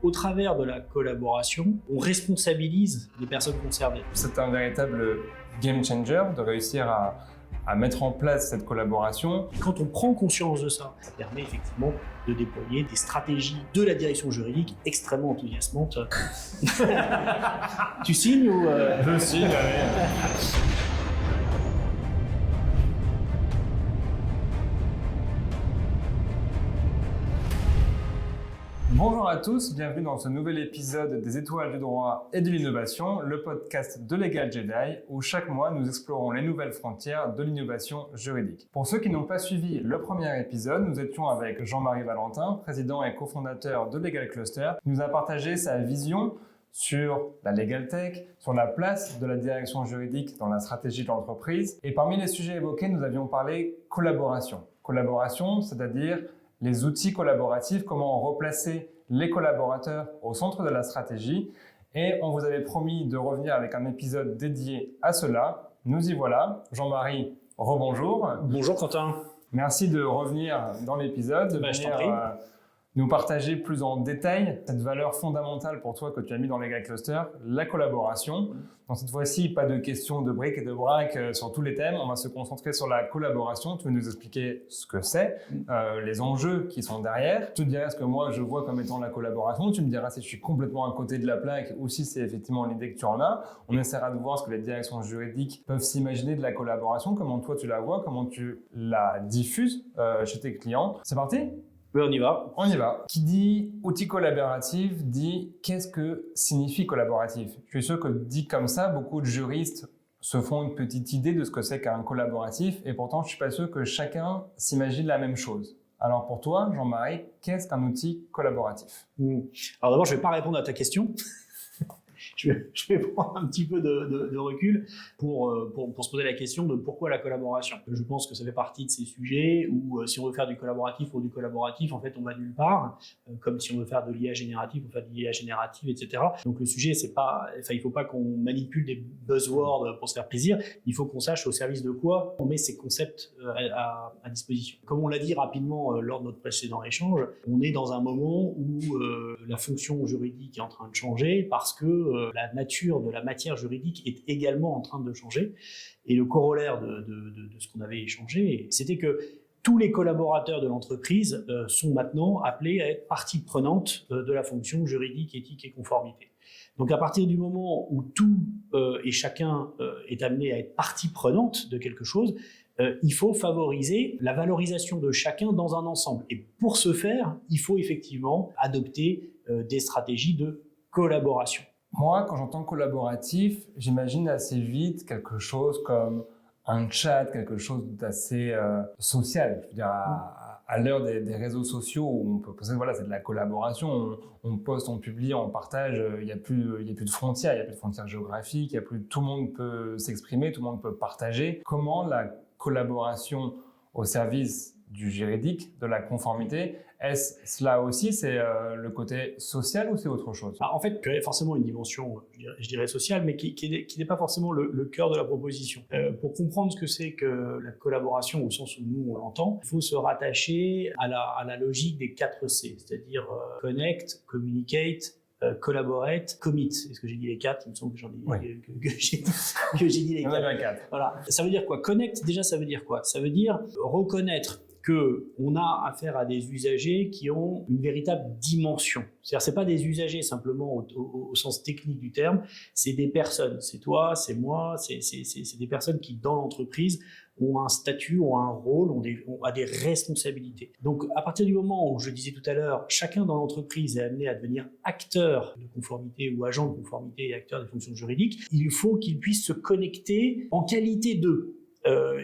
Au travers de la collaboration, on responsabilise les personnes concernées. C'est un véritable game changer de réussir à mettre en place cette collaboration. Et quand on prend conscience de ça, ça permet effectivement de déployer des stratégies de la direction juridique extrêmement enthousiasmantes. Tu signes ou Je signe, allez. Bonjour à tous, bienvenue dans ce nouvel épisode des Étoiles du droit et de l'innovation, le podcast de Legal Jedi, où chaque mois nous explorons les nouvelles frontières de l'innovation juridique. Pour ceux qui n'ont pas suivi le premier épisode, nous étions avec Jean-Marie Valentin, président et cofondateur de Legal Cluster, qui nous a partagé sa vision sur la Legal Tech, sur la place de la direction juridique dans la stratégie de l'entreprise. Et parmi les sujets évoqués, nous avions parlé collaboration. Collaboration, c'est-à-dire les outils collaboratifs, comment replacer les collaborateurs au centre de la stratégie. Et on vous avait promis de revenir avec un épisode dédié à cela. Nous y voilà. Jean-Marie, rebonjour. Bonjour Quentin. Merci de revenir dans l'épisode, de venir nous partager plus en détail cette valeur fondamentale pour toi que tu as mis dans Legal Cluster, la collaboration. Donc cette fois-ci, pas de questions de briques et de braques sur tous les thèmes. On va se concentrer sur la collaboration. Tu veux nous expliquer ce que c'est, les enjeux qui sont derrière. Je te dirai ce que moi je vois comme étant la collaboration. Tu me diras si je suis complètement à côté de la plaque ou si c'est effectivement l'idée que tu en as. On essaiera de voir ce que les directions juridiques peuvent s'imaginer de la collaboration, comment toi tu la vois, comment tu la diffuses chez tes clients. C'est parti ? Oui, on y va. On y va. Qui dit outil collaboratif dit qu'est-ce que signifie collaboratif. Je suis sûr que dit comme ça, beaucoup de juristes se font une petite idée de ce que c'est qu'un collaboratif et pourtant je suis pas sûr que chacun s'imagine la même chose. Alors pour toi, Jean-Marie, qu'est-ce qu'un outil collaboratif ? Alors d'abord, je vais pas répondre à ta question. Je vais prendre un petit peu de recul pour se poser la question de pourquoi la collaboration. Je pense que ça fait partie de ces sujets où si on veut faire du collaboratif ou du collaboratif, en fait, on va nulle part. Comme si on veut faire de l'IA génératif, on fait de l'IA générative, etc. Donc le sujet, c'est pas, enfin, il faut pas qu'on manipule des buzzwords pour se faire plaisir. Il faut qu'on sache au service de quoi on met ces concepts à disposition. Comme on l'a dit rapidement lors de notre précédent échange, on est dans un moment où la fonction juridique est en train de changer parce que la nature de la matière juridique est également en train de changer. Et le corollaire de ce qu'on avait échangé, c'était que tous les collaborateurs de l'entreprise sont maintenant appelés à être partie prenante de la fonction juridique, éthique et conformité. Donc à partir du moment où tout et chacun est amené à être partie prenante de quelque chose, il faut favoriser la valorisation de chacun dans un ensemble. Et pour ce faire, il faut effectivement adopter des stratégies de collaboration. Moi, quand j'entends collaboratif, j'imagine assez vite quelque chose comme un chat, quelque chose d'assez social. Je veux dire, à l'heure des réseaux sociaux où on peut penser, voilà, c'est de la collaboration, on poste, on publie, on partage, il n'y a plus de frontières, il n'y a plus de frontières géographiques, tout le monde peut s'exprimer, tout le monde peut partager. Comment la collaboration au service du juridique, de la conformité, est-ce cela aussi, c'est le côté social ou c'est autre chose ? En fait, il y a forcément une dimension, je dirais sociale, mais qui n'est pas forcément le cœur de la proposition. Pour comprendre ce que c'est que la collaboration au sens où nous on l'entend, il faut se rattacher à la logique des 4 C, c'est-à-dire connect, communicate, collaborate, commit. Est-ce que j'ai dit les 4 ? Il me semble que j'en ai oui. que j'ai dit les 4. Voilà. Ça veut dire quoi ? Connect, déjà, ça veut dire quoi ? Ça veut dire reconnaître qu'on a affaire à des usagers qui ont une véritable dimension. C'est-à-dire, c'est pas des usagers simplement au sens technique du terme, c'est des personnes. C'est toi, c'est moi, c'est des personnes qui, dans l'entreprise, ont un statut, ont un rôle, ont des responsabilités. Donc, à partir du moment où, je disais tout à l'heure, chacun dans l'entreprise est amené à devenir acteur de conformité ou agent de conformité et acteur des fonctions juridiques, il faut qu'il puisse se connecter en qualité d'eux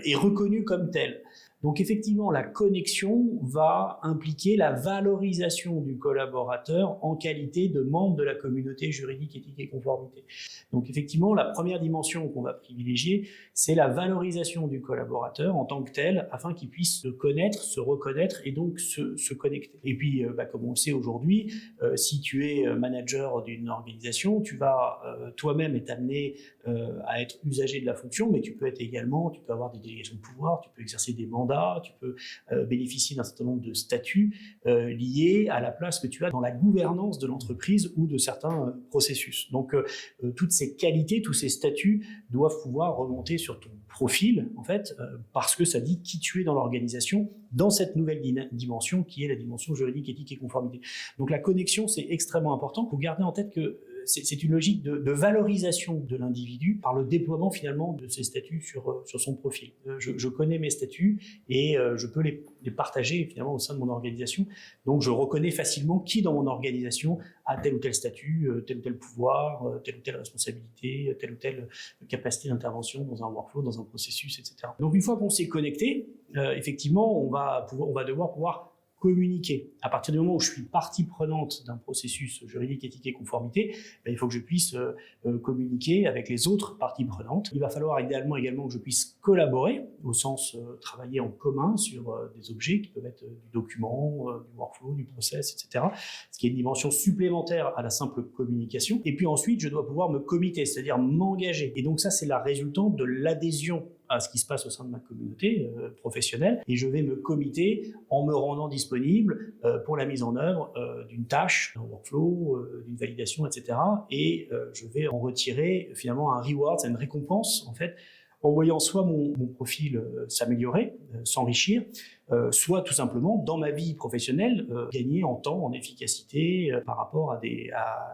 et reconnu comme tel. Donc effectivement, la connexion va impliquer la valorisation du collaborateur en qualité de membre de la communauté juridique, éthique et conformité. Donc effectivement, la première dimension qu'on va privilégier, c'est la valorisation du collaborateur en tant que tel, afin qu'il puisse se connaître, se reconnaître et donc se connecter. Et puis, comme on le sait aujourd'hui, si tu es manager d'une organisation, tu vas toi-même être amené à être usager de la fonction, mais tu peux avoir des délégations de pouvoir, tu peux exercer des mandats mandats, tu peux bénéficier d'un certain nombre de statuts liés à la place que tu as dans la gouvernance de l'entreprise ou de certains processus. Donc, toutes ces qualités, tous ces statuts doivent pouvoir remonter sur ton profil, en fait, parce que ça dit qui tu es dans l'organisation, dans cette nouvelle dimension qui est la dimension juridique, éthique et conformité. Donc la connexion, c'est extrêmement important. Il faut garder en tête que c'est une logique de valorisation de l'individu par le déploiement finalement de ses statuts sur son profil. Je connais mes statuts et je peux les partager finalement au sein de mon organisation. Donc je reconnais facilement qui dans mon organisation a tel ou tel statut, tel ou tel pouvoir, telle ou telle responsabilité, telle ou telle capacité d'intervention dans un workflow, dans un processus, etc. Donc une fois qu'on s'est connecté, effectivement, on va devoir pouvoir communiquer. À partir du moment où je suis partie prenante d'un processus juridique, éthique et conformité, il faut que je puisse communiquer avec les autres parties prenantes. Il va falloir idéalement également que je puisse collaborer, au sens travailler en commun sur des objets qui peuvent être du document, du workflow, du process, etc. Ce qui est une dimension supplémentaire à la simple communication. Et puis ensuite, je dois pouvoir me committer, c'est-à-dire m'engager. Et donc ça, c'est la résultante de l'adhésion à ce qui se passe au sein de ma communauté professionnelle, et je vais me committer en me rendant disponible pour la mise en œuvre d'une tâche, d'un workflow, d'une validation, etc. Et je vais en retirer finalement un reward, c'est une récompense en fait, en voyant soit mon profil s'améliorer, s'enrichir, soit tout simplement dans ma vie professionnelle gagner en temps, en efficacité par rapport à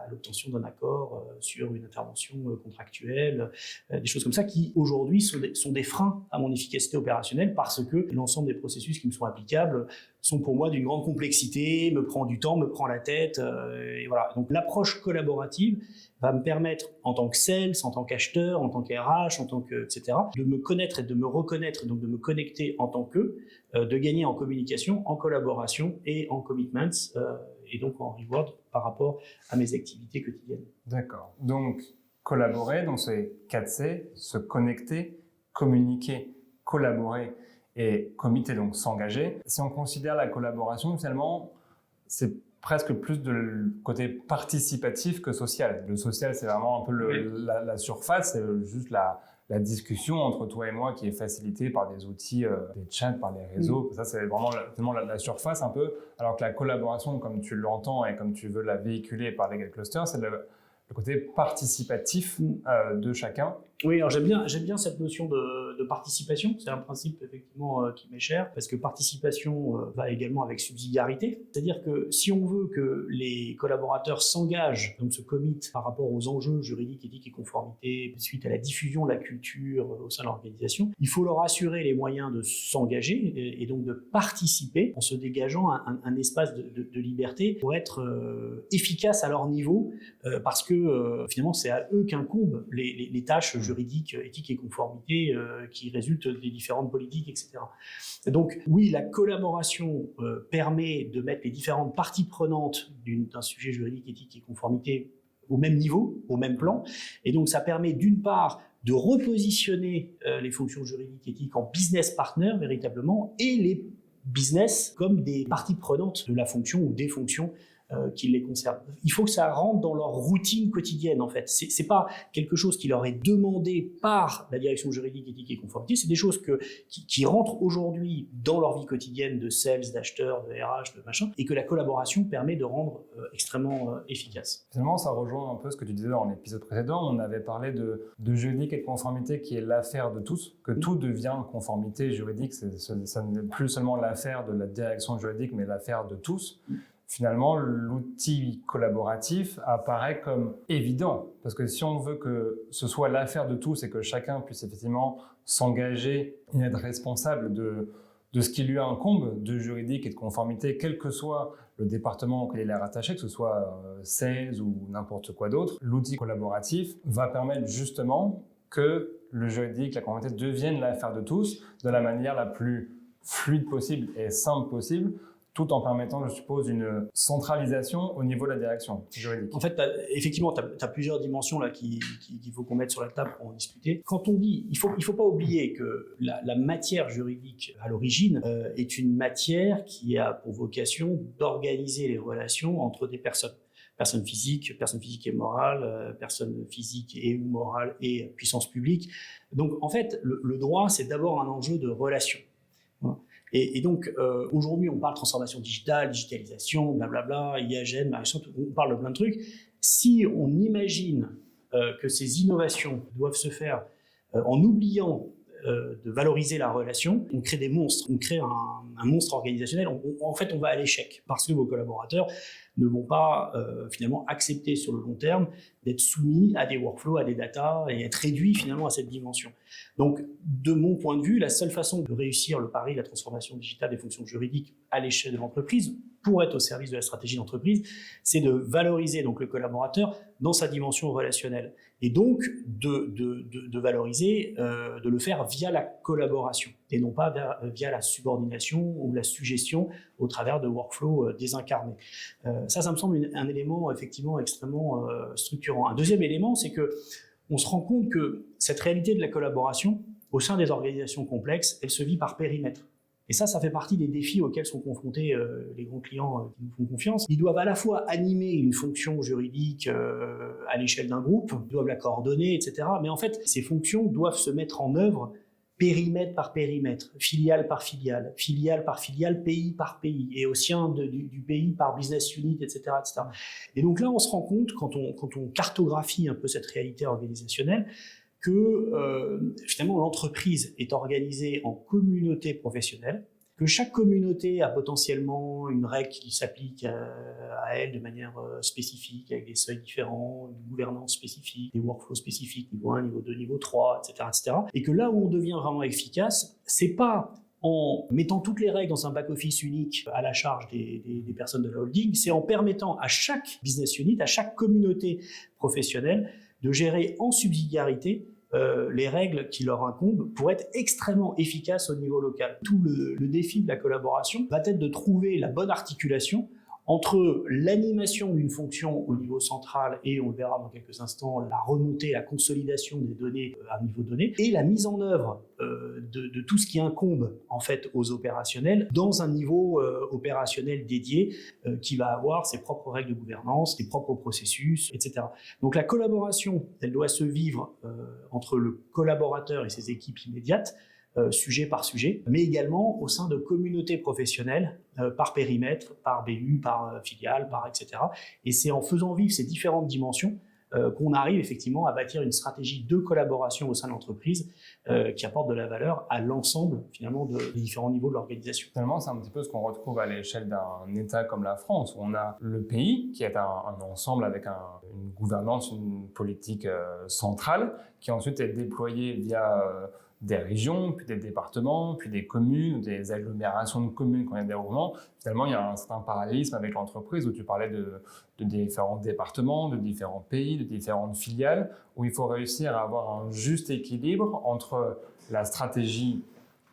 l'obtention d'un accord sur une intervention contractuelle, des choses comme ça qui aujourd'hui sont des freins à mon efficacité opérationnelle parce que l'ensemble des processus qui me sont applicables sont pour moi d'une grande complexité, me prend du temps, me prend la tête, et voilà. Donc l'approche collaborative va me permettre, en tant que sales, en tant qu'acheteur, en tant qu'RH, en tant que etc., de me connaître et de me reconnaître, donc de me connecter en tant que, de gagner en communication, en collaboration et en commitments, et donc en reward par rapport à mes activités quotidiennes. D'accord. Donc collaborer, donc c'est 4C, se connecter, communiquer, collaborer et committer, donc s'engager. Si on considère la collaboration, finalement, c'est presque plus de côté participatif que social. Le social, c'est vraiment un peu la surface, c'est juste la discussion entre toi et moi qui est facilitée par des outils, des chats, par les réseaux. Ça, c'est vraiment la surface un peu. Alors que la collaboration, comme tu l'entends et comme tu veux la véhiculer par Legal Cluster, c'est le côté participatif de chacun. Oui, alors j'aime bien cette notion de participation. C'est un principe effectivement qui m'est cher parce que participation va également avec subsidiarité. C'est-à-dire que si on veut que les collaborateurs s'engagent, donc se committent par rapport aux enjeux juridiques, éthiques et conformité suite à la diffusion de la culture au sein de l'organisation, il faut leur assurer les moyens de s'engager et donc de participer en se dégageant un espace de liberté pour être efficace à leur niveau parce que finalement c'est à eux qu'incombent les tâches juridique, éthique et conformité qui résultent des différentes politiques, etc. Donc oui, la collaboration permet de mettre les différentes parties prenantes d'un sujet juridique, éthique et conformité au même niveau, au même plan, et donc ça permet d'une part de repositionner les fonctions juridiques, éthiques en business partner véritablement, et les business comme des parties prenantes de la fonction ou des fonctions qui les concernent. Il faut que ça rentre dans leur routine quotidienne, en fait. C'est pas quelque chose qui leur est demandé par la direction juridique, éthique et conformité, c'est des choses qui rentrent aujourd'hui dans leur vie quotidienne de sales, d'acheteurs, de RH, de machin, et que la collaboration permet de rendre extrêmement efficace. Finalement, ça rejoint un peu ce que tu disais dans l'épisode précédent. On avait parlé de juridique et de conformité qui est l'affaire de tous, que tout devient conformité juridique. Ça n'est plus seulement l'affaire de la direction juridique, mais l'affaire de tous. Finalement, l'outil collaboratif apparaît comme évident. Parce que si on veut que ce soit l'affaire de tous et que chacun puisse effectivement s'engager et être responsable de ce qui lui incombe de juridique et de conformité, quel que soit le département auquel il est rattaché, que ce soit sales ou n'importe quoi d'autre, l'outil collaboratif va permettre justement que le juridique, la conformité deviennent l'affaire de tous de la manière la plus fluide possible et simple possible, tout en permettant, je suppose, une centralisation au niveau de la direction juridique. En fait, effectivement, tu as plusieurs dimensions là qu'il faut qu'on mette sur la table pour en discuter. Quand on dit, il faut pas oublier que la matière juridique à l'origine est une matière qui a pour vocation d'organiser les relations entre des personnes. Personne physique et morale, personne physique et ou morale et puissance publique. Donc, en fait, le droit, c'est d'abord un enjeu de relation. Et donc, aujourd'hui, on parle de transformation digitale, digitalisation, blablabla, IAGN, on parle de plein de trucs. Si on imagine que ces innovations doivent se faire en oubliant de valoriser la relation, on crée des monstres, on crée un monstre organisationnel. En fait, on va à l'échec parce que vos collaborateurs ne vont pas finalement accepter sur le long terme d'être soumis à des workflows, à des data et être réduits finalement à cette dimension. Donc, de mon point de vue, la seule façon de réussir le pari de la transformation digitale des fonctions juridiques à l'échelle de l'entreprise, pour être au service de la stratégie d'entreprise, c'est de valoriser donc le collaborateur dans sa dimension relationnelle et donc de valoriser, de le faire via la collaboration et non pas via la subordination ou la suggestion au travers de workflows désincarnés. Ça me semble un élément effectivement extrêmement structurant. Un deuxième élément, c'est que on se rend compte que cette réalité de la collaboration au sein des organisations complexes, elle se vit par périmètre. Et ça fait partie des défis auxquels sont confrontés les grands clients qui nous font confiance. Ils doivent à la fois animer une fonction juridique à l'échelle d'un groupe, ils doivent la coordonner, etc. Mais en fait, ces fonctions doivent se mettre en œuvre périmètre par périmètre, filiale par filiale, pays par pays, et au sein du pays par business unit, etc., etc. Et donc là, on se rend compte, quand on cartographie un peu cette réalité organisationnelle, que finalement l'entreprise est organisée en communautés professionnelles, que chaque communauté a potentiellement une règle qui s'applique à elle de manière spécifique, avec des seuils différents, une gouvernance spécifique, des workflows spécifiques, niveau 1, niveau 2, niveau 3, etc., etc. Et que là où on devient vraiment efficace, c'est pas en mettant toutes les règles dans un back-office unique à la charge des personnes de la holding, c'est en permettant à chaque business unit, à chaque communauté professionnelle, de gérer en subsidiarité les règles qui leur incombent pour être extrêmement efficaces au niveau local. Tout le défi de la collaboration va être de trouver la bonne articulation entre l'animation d'une fonction au niveau central et, on le verra dans quelques instants, la remontée, la consolidation des données à niveau donné, et la mise en œuvre de tout ce qui incombe en fait aux opérationnels dans un niveau opérationnel dédié qui va avoir ses propres règles de gouvernance, ses propres processus, etc. Donc la collaboration, elle doit se vivre entre le collaborateur et ses équipes immédiates, sujet par sujet, mais également au sein de communautés professionnelles, par périmètre, par BU, par filiale, par etc. Et c'est en faisant vivre ces différentes dimensions qu'on arrive effectivement à bâtir une stratégie de collaboration au sein de l'entreprise qui apporte de la valeur à l'ensemble finalement des différents niveaux de l'organisation. Finalement, c'est un petit peu ce qu'on retrouve à l'échelle d'un État comme la France, où on a le pays qui est un ensemble avec une gouvernance, une politique centrale, qui ensuite est déployée via des régions, puis des départements, puis des communes, des agglomérations de communes quand il y a des regroupements. Finalement, il y a un certain parallélisme avec l'entreprise où tu parlais de différents départements, de différents pays, de différentes filiales, où il faut réussir à avoir un juste équilibre entre la stratégie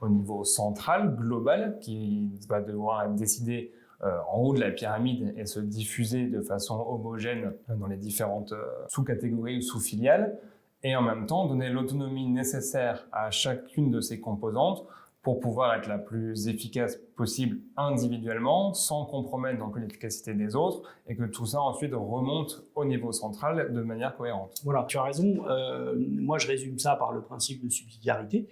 au niveau central, global, qui va devoir être décidée en haut de la pyramide et se diffuser de façon homogène dans les différentes sous-catégories ou sous-filiales, et en même temps donner l'autonomie nécessaire à chacune de ces composantes pour pouvoir être la plus efficace possible individuellement, sans compromettre non plus l'efficacité des autres, et que tout ça ensuite remonte au niveau central de manière cohérente. Voilà, tu as raison. Moi, je résume ça par le principe de subsidiarité,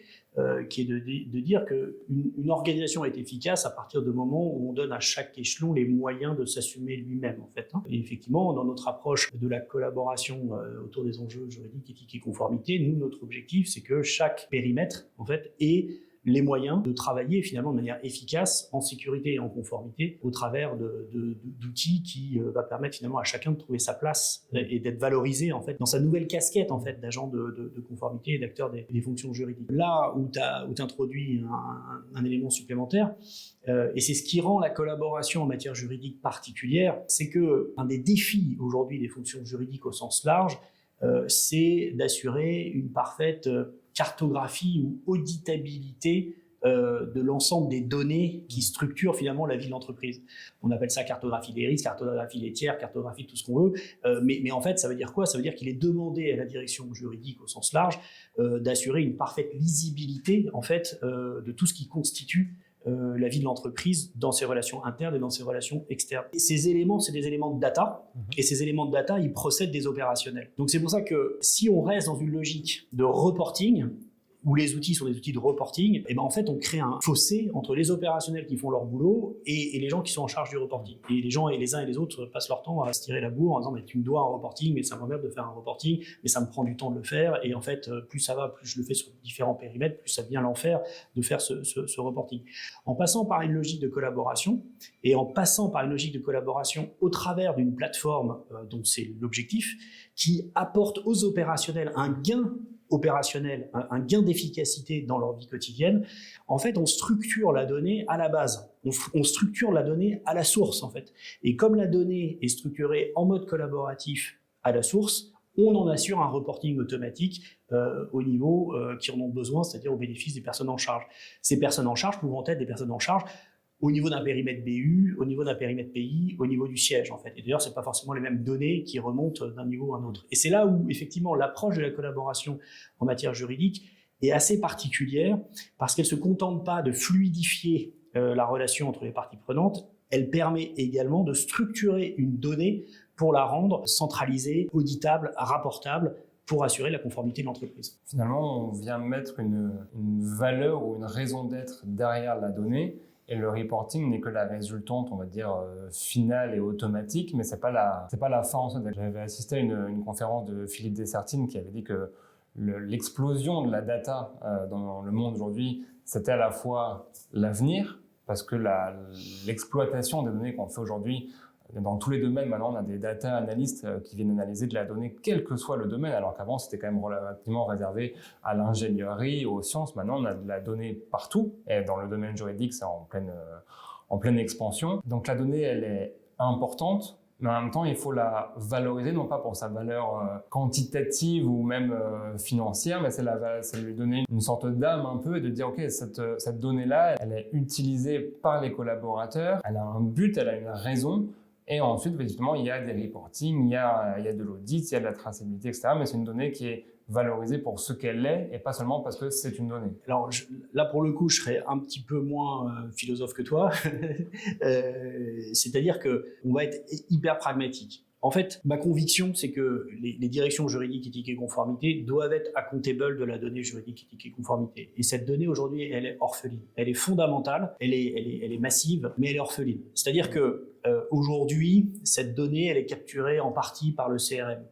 qui est de dire qu'une organisation est efficace à partir du moment où on donne à chaque échelon les moyens de s'assumer lui-même, en fait. Et effectivement, dans notre approche de la collaboration autour des enjeux juridiques, éthiques et conformité, nous, notre objectif, c'est que chaque périmètre, en fait, ait les moyens de travailler finalement de manière efficace, en sécurité et en conformité, au travers d'outils qui va permettre finalement à chacun de trouver sa place et d'être valorisé en fait dans sa nouvelle casquette en fait d'agent de conformité et d'acteur des fonctions juridiques. Là où tu introduis un élément supplémentaire, et c'est ce qui rend la collaboration en matière juridique particulière, c'est que un des défis aujourd'hui des fonctions juridiques au sens large, c'est d'assurer une parfaite cartographie ou auditabilité de l'ensemble des données qui structurent finalement la vie de l'entreprise. On appelle ça cartographie des risques, cartographie des tiers, cartographie de tout ce qu'on veut, mais en fait ça veut dire quoi? Ça veut dire qu'il est demandé à la direction juridique au sens large d'assurer une parfaite lisibilité en fait de tout ce qui constitue la vie de l'entreprise dans ses relations internes et dans ses relations externes. Et ces éléments, c'est des éléments de data, et ces éléments de data, ils procèdent des opérationnels. Donc c'est pour ça que si on reste dans une logique de reporting, où les outils sont des outils de reporting, et ben en fait on crée un fossé entre les opérationnels qui font leur boulot et les gens qui sont en charge du reporting. Et les gens et les uns et les autres passent leur temps à se tirer la bourre en disant mais tu me dois un reporting, mais ça m'emmerde de faire un reporting, mais ça me prend du temps de le faire. Et en fait plus ça va, plus je le fais sur différents périmètres, plus ça devient l'enfer de faire ce reporting. En passant par une logique de collaboration et en passant par une logique de collaboration au travers d'une plateforme dont c'est l'objectif, qui apporte aux opérationnels un gain opérationnel, un gain d'efficacité dans leur vie quotidienne, en fait, on structure la donnée à la base. On structure la donnée à la source, en fait. Et comme la donnée est structurée en mode collaboratif à la source, on en assure un reporting automatique au niveau qui en ont besoin, c'est-à-dire au bénéfice des personnes en charge. Ces personnes en charge pouvant être des personnes en charge au niveau d'un périmètre BU, au niveau d'un périmètre pays, au niveau du siège, en fait. Et d'ailleurs, c'est pas forcément les mêmes données qui remontent d'un niveau à un autre. Et c'est là où, effectivement, l'approche de la collaboration en matière juridique est assez particulière, parce qu'elle se contente pas de fluidifier la relation entre les parties prenantes, elle permet également de structurer une donnée pour la rendre centralisée, auditable, rapportable, pour assurer la conformité de l'entreprise. Finalement, on vient mettre une valeur ou une raison d'être derrière la donnée. Et le reporting n'est que la résultante, on va dire, finale et automatique, mais c'est pas la fin en soi. J'avais assisté à une conférence de Philippe Dessertine qui avait dit que l'explosion de la data dans le monde aujourd'hui, c'était à la fois l'avenir, parce que l'exploitation des données qu'on fait aujourd'hui, dans tous les domaines, maintenant, on a des data analystes qui viennent analyser de la donnée, quel que soit le domaine, alors qu'avant, c'était quand même relativement réservé à l'ingénierie, aux sciences. Maintenant, on a de la donnée partout. Et dans le domaine juridique, c'est en pleine expansion. Donc, la donnée, elle est importante, mais en même temps, il faut la valoriser, non pas pour sa valeur quantitative ou même financière, mais c'est lui donner une sorte d'âme un peu et de dire, OK, cette donnée-là, elle est utilisée par les collaborateurs, elle a un but, elle a une raison. Et ensuite, effectivement, il y a des reporting, il y a de l'audit, il y a de la traçabilité, etc. Mais c'est une donnée qui est valorisée pour ce qu'elle est et pas seulement parce que c'est une donnée. Alors là, pour le coup, je serais un petit peu moins philosophe que toi. C'est-à-dire qu'on va être hyper pragmatique. En fait, ma conviction, c'est que les directions juridiques, éthique et conformité doivent être accountable de la donnée juridique, éthique et conformité. Et cette donnée, aujourd'hui, elle est orpheline. Elle est fondamentale, elle est massive, mais elle est orpheline. C'est-à-dire que aujourd'hui, cette donnée, elle est capturée en partie par le CRM,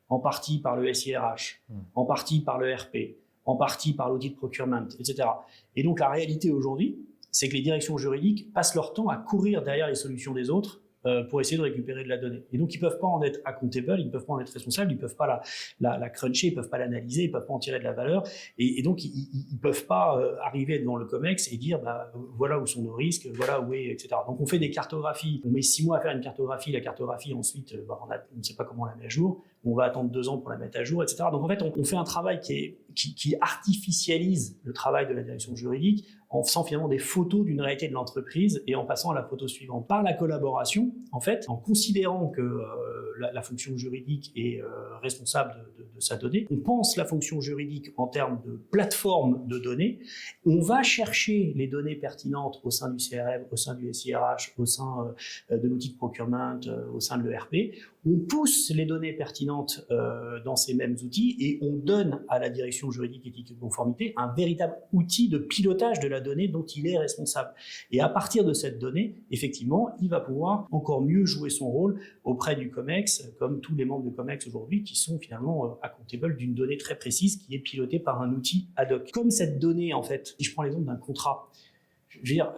en partie par le SIRH, en partie par le RP, en partie par l'audit procurement, etc. Et donc, la réalité aujourd'hui, c'est que les directions juridiques passent leur temps à courir derrière les solutions des autres pour essayer de récupérer de la donnée. Et donc, ils ne peuvent pas en être accountable, ils ne peuvent pas en être responsables, ils ne peuvent pas la cruncher, ils ne peuvent pas l'analyser, ils ne peuvent pas en tirer de la valeur. Et donc, ils ne peuvent pas arriver devant le COMEX et dire voilà où sont nos risques, voilà où est, etc. Donc, on fait des cartographies, on met 6 mois à faire une cartographie, la cartographie, ensuite, on ne sait pas comment on la met à jour, on va attendre 2 ans pour la mettre à jour, etc. Donc, en fait, on fait un travail qui artificialise le travail de la direction juridique en faisant finalement des photos d'une réalité de l'entreprise et en passant à la photo suivante. Par la collaboration, en fait, en considérant que la fonction juridique est responsable de sa donnée, on pense la fonction juridique en termes de plateforme de données, on va chercher les données pertinentes au sein du CRM, au sein du SIRH, au sein de l'outil de procurement, au sein de l'ERP, on pousse les données pertinentes dans ces mêmes outils et on donne à la direction juridique, éthique et conformité un véritable outil de pilotage de la donnée dont il est responsable. Et à partir de cette donnée, effectivement, il va pouvoir encore mieux jouer son rôle auprès du COMEX, comme tous les membres du COMEX aujourd'hui, qui sont finalement accountable d'une donnée très précise qui est pilotée par un outil ad hoc. Comme cette donnée, en fait, si je prends l'exemple d'un contrat, je veux dire,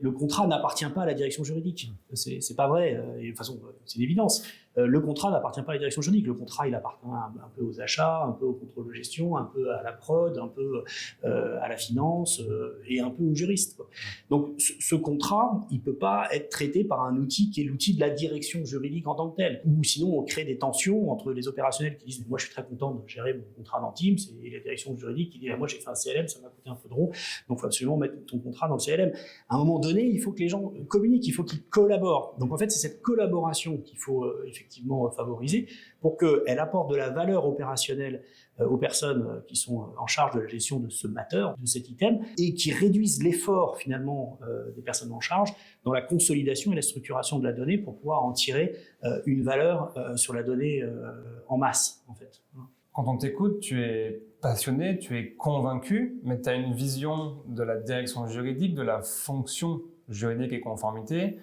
le contrat n'appartient pas à la direction juridique. C'est pas vrai. Et de toute façon, c'est une évidence. Le contrat n'appartient pas à la direction juridique. Le contrat, il appartient un peu aux achats, un peu au contrôle de gestion, un peu à la prod, un peu à la finance et un peu aux juristes, quoi. Donc, ce contrat, il peut pas être traité par un outil qui est l'outil de la direction juridique en tant que tel. Ou sinon, on crée des tensions entre les opérationnels qui disent « moi, je suis très content de gérer mon contrat dans Teams » et la direction juridique qui dit « moi, j'ai fait un CLM, ça m'a coûté un peu de rond, donc il faut absolument mettre ton contrat dans le CLM ». À un moment donné, il faut que les gens communiquent, il faut qu'ils collaborent. Donc, en fait, c'est cette collaboration qu'il faut effectivement favoriser pour qu'elle apporte de la valeur opérationnelle aux personnes qui sont en charge de la gestion de ce matter, de cet item, et qui réduisent l'effort finalement des personnes en charge dans la consolidation et la structuration de la donnée pour pouvoir en tirer une valeur sur la donnée en masse, en fait. Quand on t'écoute, tu es passionné, tu es convaincu, mais tu as une vision de la direction juridique, de la fonction juridique et conformité,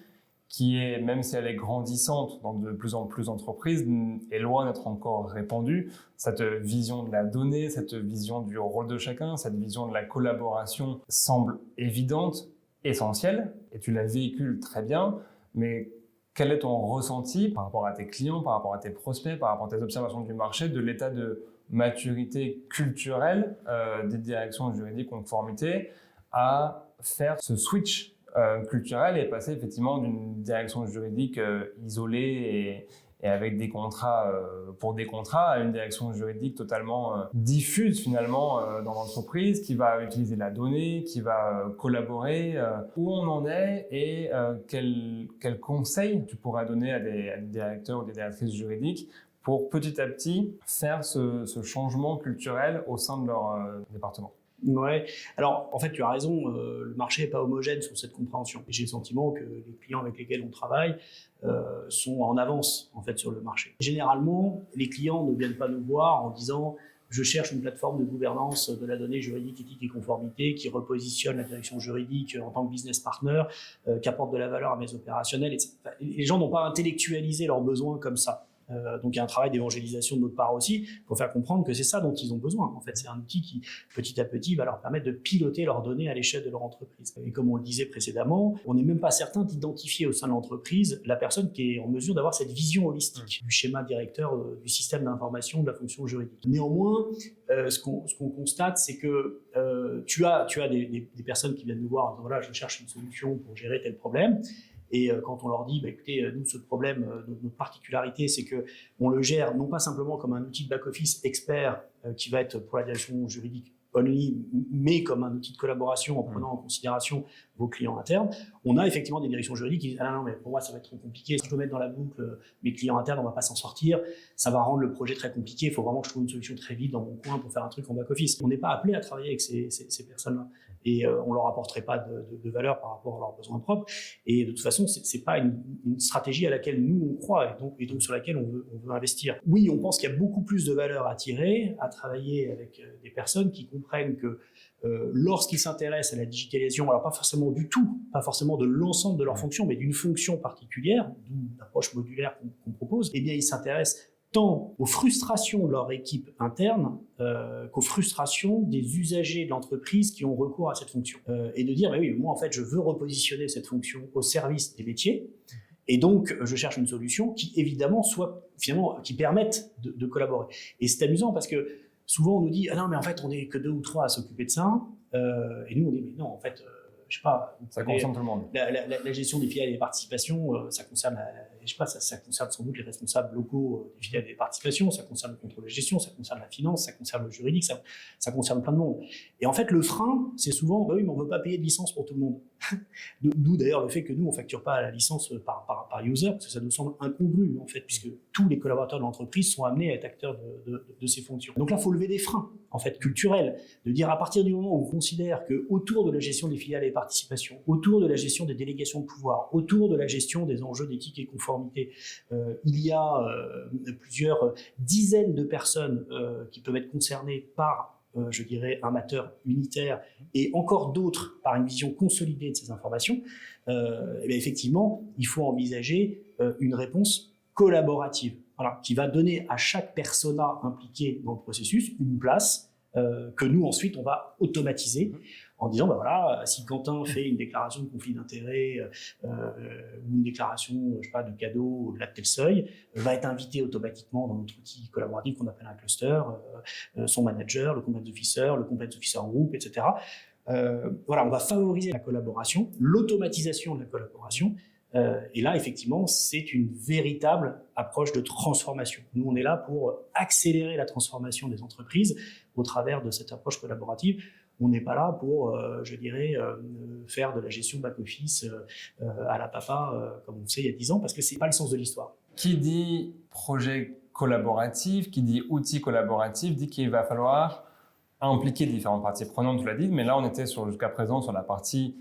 qui est, même si elle est grandissante dans de plus en plus d'entreprises, est loin d'être encore répandue. Cette vision de la donnée, cette vision du rôle de chacun, cette vision de la collaboration semble évidente, essentielle, et tu la véhicules très bien, mais quel est ton ressenti par rapport à tes clients, par rapport à tes prospects, par rapport à tes observations du marché, de l'état de maturité culturelle des directions juridiques conformité à faire ce switch culturel et passer effectivement d'une direction juridique isolée et avec des contrats pour des contrats à une direction juridique totalement diffuse finalement dans l'entreprise, qui va utiliser la donnée, qui va collaborer. Où on en est et quel conseil tu pourras donner à des directeurs ou des directrices juridiques pour petit à petit faire ce changement culturel au sein de leur département? Ouais. Alors, en fait, tu as raison, le marché n'est pas homogène sur cette compréhension. J'ai le sentiment que les clients avec lesquels on travaille sont en avance, en fait, sur le marché. Généralement, les clients ne viennent pas nous voir en disant « je cherche une plateforme de gouvernance de la donnée juridique, éthique et conformité qui repositionne la direction juridique en tant que business partner, qui apporte de la valeur à mes opérationnels, etc. » Les gens n'ont pas intellectualisé leurs besoins comme ça. Donc il y a un travail d'évangélisation de notre part aussi pour faire comprendre que c'est ça dont ils ont besoin. En fait, c'est un outil qui, petit à petit, va leur permettre de piloter leurs données à l'échelle de leur entreprise. Et comme on le disait précédemment, on n'est même pas certain d'identifier au sein de l'entreprise la personne qui est en mesure d'avoir cette vision holistique du schéma directeur du système d'information de la fonction juridique. Néanmoins, ce qu'on constate, c'est que tu as des personnes qui viennent nous voir en disant « voilà, je cherche une solution pour gérer tel problème ». Et quand on leur dit, écoutez, nous, ce problème, notre particularité, c'est qu'on le gère non pas simplement comme un outil de back-office expert qui va être pour la direction juridique only, mais comme un outil de collaboration en prenant en considération vos clients internes, on a effectivement des directions juridiques qui disent « ah non, mais pour moi, ça va être trop compliqué. Si je dois mettre dans la boucle mes clients internes, on ne va pas s'en sortir. Ça va rendre le projet très compliqué. Il faut vraiment que je trouve une solution très vite dans mon coin pour faire un truc en back-office. » On n'est pas appelé à travailler avec ces personnes-là. Et on leur apporterait pas de valeur par rapport à leurs besoins propres. Et de toute façon, c'est pas une stratégie à laquelle nous, on croit et donc sur laquelle on veut investir. Oui, on pense qu'il y a beaucoup plus de valeur à tirer, à travailler avec des personnes qui comprennent que lorsqu'ils s'intéressent à la digitalisation, alors pas forcément du tout, pas forcément de l'ensemble de leurs fonctions, mais d'une fonction particulière, d'où l'approche modulaire qu'on propose, eh bien, ils s'intéressent tant aux frustrations de leur équipe interne qu'aux frustrations des usagers de l'entreprise qui ont recours à cette fonction. Et de dire, bah oui, moi en fait, je veux repositionner cette fonction au service des métiers, et donc je cherche une solution qui évidemment soit finalement qui permette de collaborer. Et c'est amusant parce que souvent on nous dit, ah non mais en fait on n'est que 2 ou 3 à s'occuper de ça, et nous on dit, mais non en fait, je sais pas. Ça concerne tout le monde. La gestion des filiales et des participations, ça concerne, je sais pas, ça concerne sans doute les responsables locaux des filiales et des participations, ça concerne le contrôle de gestion, ça concerne la finance, ça concerne le juridique, ça concerne plein de monde. Et en fait, le frein, c'est souvent, bah oui, mais on veut pas payer de licence pour tout le monde. D'où d'ailleurs le fait que nous, on facture pas la licence par user, parce que ça nous semble incongru, en fait, puisque tous les collaborateurs de l'entreprise sont amenés à être acteurs de ces fonctions. Donc là, il faut lever des freins, en fait, culturels, de dire à partir du moment où on considère que autour de la gestion des filiales et participations, autour de la gestion des délégations de pouvoir, autour de la gestion des enjeux d'éthique et conformité, il y a plusieurs dizaines de personnes qui peuvent être concernées par je dirais, un mateur unitaire, et encore d'autres par une vision consolidée de ces informations, et bien effectivement, il faut envisager une réponse collaborative, voilà, qui va donner à chaque persona impliquée dans le processus une place que nous, ensuite, on va automatiser en disant, bah voilà, si Quentin fait une déclaration de conflit d'intérêt ou une déclaration, je sais pas, de cadeau au-delà de tel seuil, va être invité automatiquement dans notre outil collaboratif qu'on appelle un cluster, son manager, le compliance officer group, etc. Voilà, on va favoriser la collaboration, l'automatisation de la collaboration. Et là, effectivement, c'est une véritable approche de transformation. Nous, on est là pour accélérer la transformation des entreprises au travers de cette approche collaborative. On n'est pas là pour, je dirais, faire de la gestion back-office à la papa, comme on sait il y a 10 ans, parce que ce n'est pas le sens de l'histoire. Qui dit projet collaboratif, qui dit outil collaboratif, dit qu'il va falloir impliquer différentes parties prenantes, tu l'as dit, mais là, on était jusqu'à présent sur la partie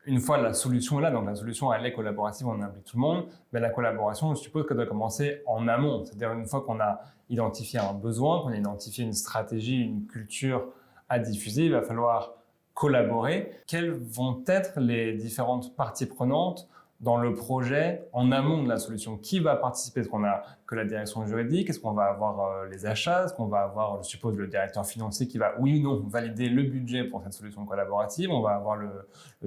une fois la solution est là, donc la solution elle est collaborative, on implique tout le monde, mais la collaboration, je suppose qu'elle doit commencer en amont. C'est-à-dire une fois qu'on a identifié un besoin, qu'on a identifié une stratégie, une culture à diffuser, il va falloir collaborer. Quelles vont être les différentes parties prenantes dans le projet en amont de la solution? Qui va participer? Est-ce qu'on a que la direction juridique? Est-ce qu'on va avoir les achats? Est-ce qu'on va avoir, je suppose, le directeur financier qui va, oui ou non, valider le budget pour cette solution collaborative? On va avoir le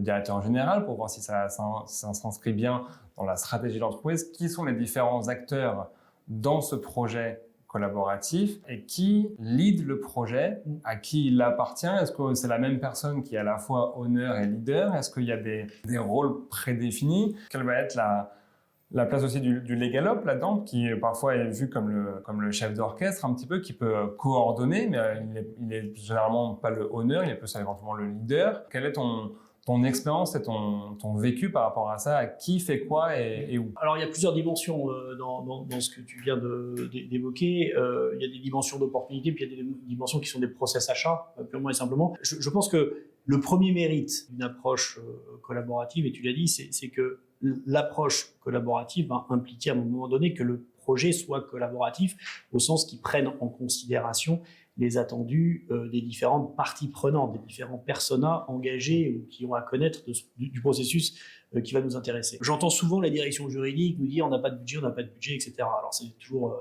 directeur général pour voir si ça s'inscrit bien dans la stratégie de l'entreprise. Qui sont les différents acteurs dans ce projet collaboratif et qui lead le projet, à qui il appartient? Est-ce que c'est la même personne qui est à la fois owner et leader? Est-ce qu'il y a des rôles prédéfinis? Quelle va être la place aussi du legal op là-dedans, qui parfois est vu comme le chef d'orchestre un petit peu, qui peut coordonner, mais il est généralement pas le owner, il est plus éventuellement le leader. Quelle est ton expérience et ton vécu par rapport à ça? Qui fait quoi et où? Alors, il y a plusieurs dimensions dans ce que tu viens d'évoquer. Il y a des dimensions d'opportunité, puis il y a des dimensions qui sont des process achats, purement et simplement. Je pense que le premier mérite d'une approche collaborative, et tu l'as dit, c'est que l'approche collaborative va impliquer à un moment donné que le projet soit collaboratif, au sens qu'il prenne en considération les attendus des différentes parties prenantes, des différents personas engagés ou qui ont à connaître du processus qui va nous intéresser. J'entends souvent la direction juridique nous dire on n'a pas de budget, etc. Alors c'est toujours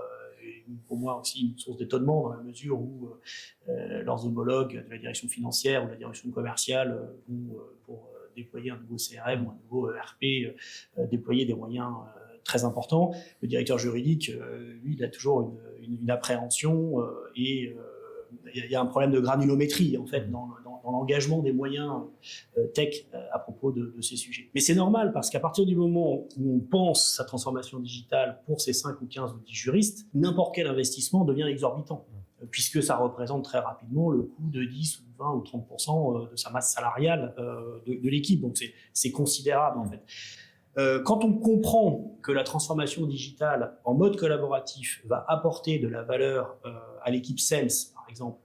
pour moi aussi une source d'étonnement dans la mesure où leurs homologues de la direction financière ou de la direction commerciale vont pour déployer un nouveau CRM ou un nouveau ERP, déployer des moyens très importants. Le directeur juridique, lui, il a toujours une appréhension et il y a un problème de granulométrie en fait dans l'engagement des moyens tech à propos de ces sujets. Mais c'est normal parce qu'à partir du moment où on pense sa transformation digitale pour ces 5 ou 15 ou 10 juristes, n'importe quel investissement devient exorbitant puisque ça représente très rapidement le coût de 10 ou 20 ou 30% de sa masse salariale de l'équipe. Donc c'est considérable en fait. Quand on comprend que la transformation digitale en mode collaboratif va apporter de la valeur à l'équipe sales, par exemple,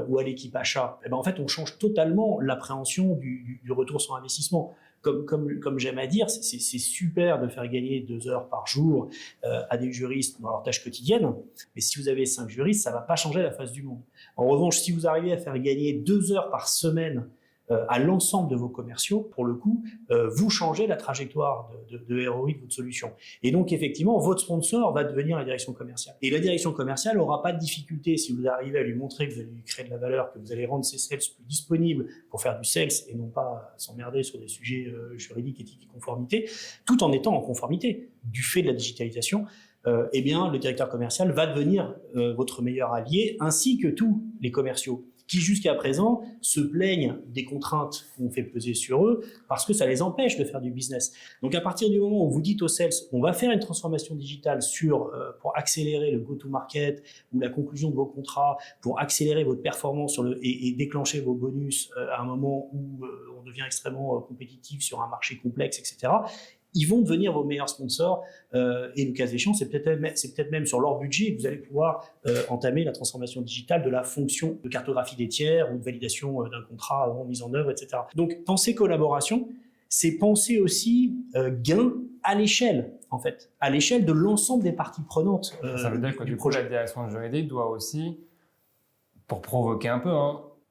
ou à l'équipe achat, et ben en fait, on change totalement l'appréhension du retour sur investissement. Comme j'aime à dire, c'est super de faire gagner 2 heures par jour à des juristes dans leurs tâches quotidiennes, mais si vous avez 5 juristes, ça ne va pas changer la face du monde. En revanche, si vous arrivez à faire gagner 2 heures par semaine à l'ensemble de vos commerciaux, pour le coup, vous changez la trajectoire de ROI de votre solution. Et donc, effectivement, votre sponsor va devenir la direction commerciale. Et la direction commerciale n'aura pas de difficulté si vous arrivez à lui montrer que vous allez lui créer de la valeur, que vous allez rendre ses sales plus disponibles pour faire du sales et non pas s'emmerder sur des sujets juridiques, éthiques et conformité, tout en étant en conformité du fait de la digitalisation. Eh bien, le directeur commercial va devenir votre meilleur allié, ainsi que tous les commerciaux, qui jusqu'à présent se plaignent des contraintes qu'on fait peser sur eux parce que ça les empêche de faire du business. Donc à partir du moment où vous dites aux sales, on va faire une transformation digitale pour accélérer le go-to-market ou la conclusion de vos contrats, pour accélérer votre performance et déclencher vos bonus à un moment où on devient extrêmement compétitif sur un marché complexe, etc., ils vont devenir vos meilleurs sponsors et le cas échéant, c'est peut-être même sur leur budget que vous allez pouvoir entamer la transformation digitale de la fonction de cartographie des tiers ou de validation d'un contrat avant mise en œuvre, etc. Donc, penser collaboration, c'est penser aussi gain à l'échelle, en fait, à l'échelle de l'ensemble des parties prenantes ça veut dire que du projet. La direction juridique doit aussi, pour provoquer un peu,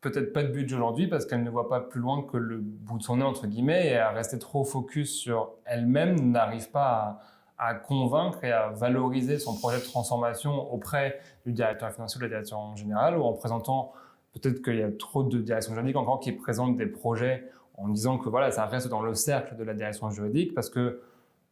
peut-être pas de budget aujourd'hui parce qu'elle ne voit pas plus loin que le bout de son nez, entre guillemets, et à rester trop focus sur elle-même, n'arrive pas à convaincre et à valoriser son projet de transformation auprès du directeur financier ou de la direction générale, ou en présentant, peut-être qu'il y a trop de directions juridiques encore qui présentent des projets en disant que voilà, ça reste dans le cercle de la direction juridique parce que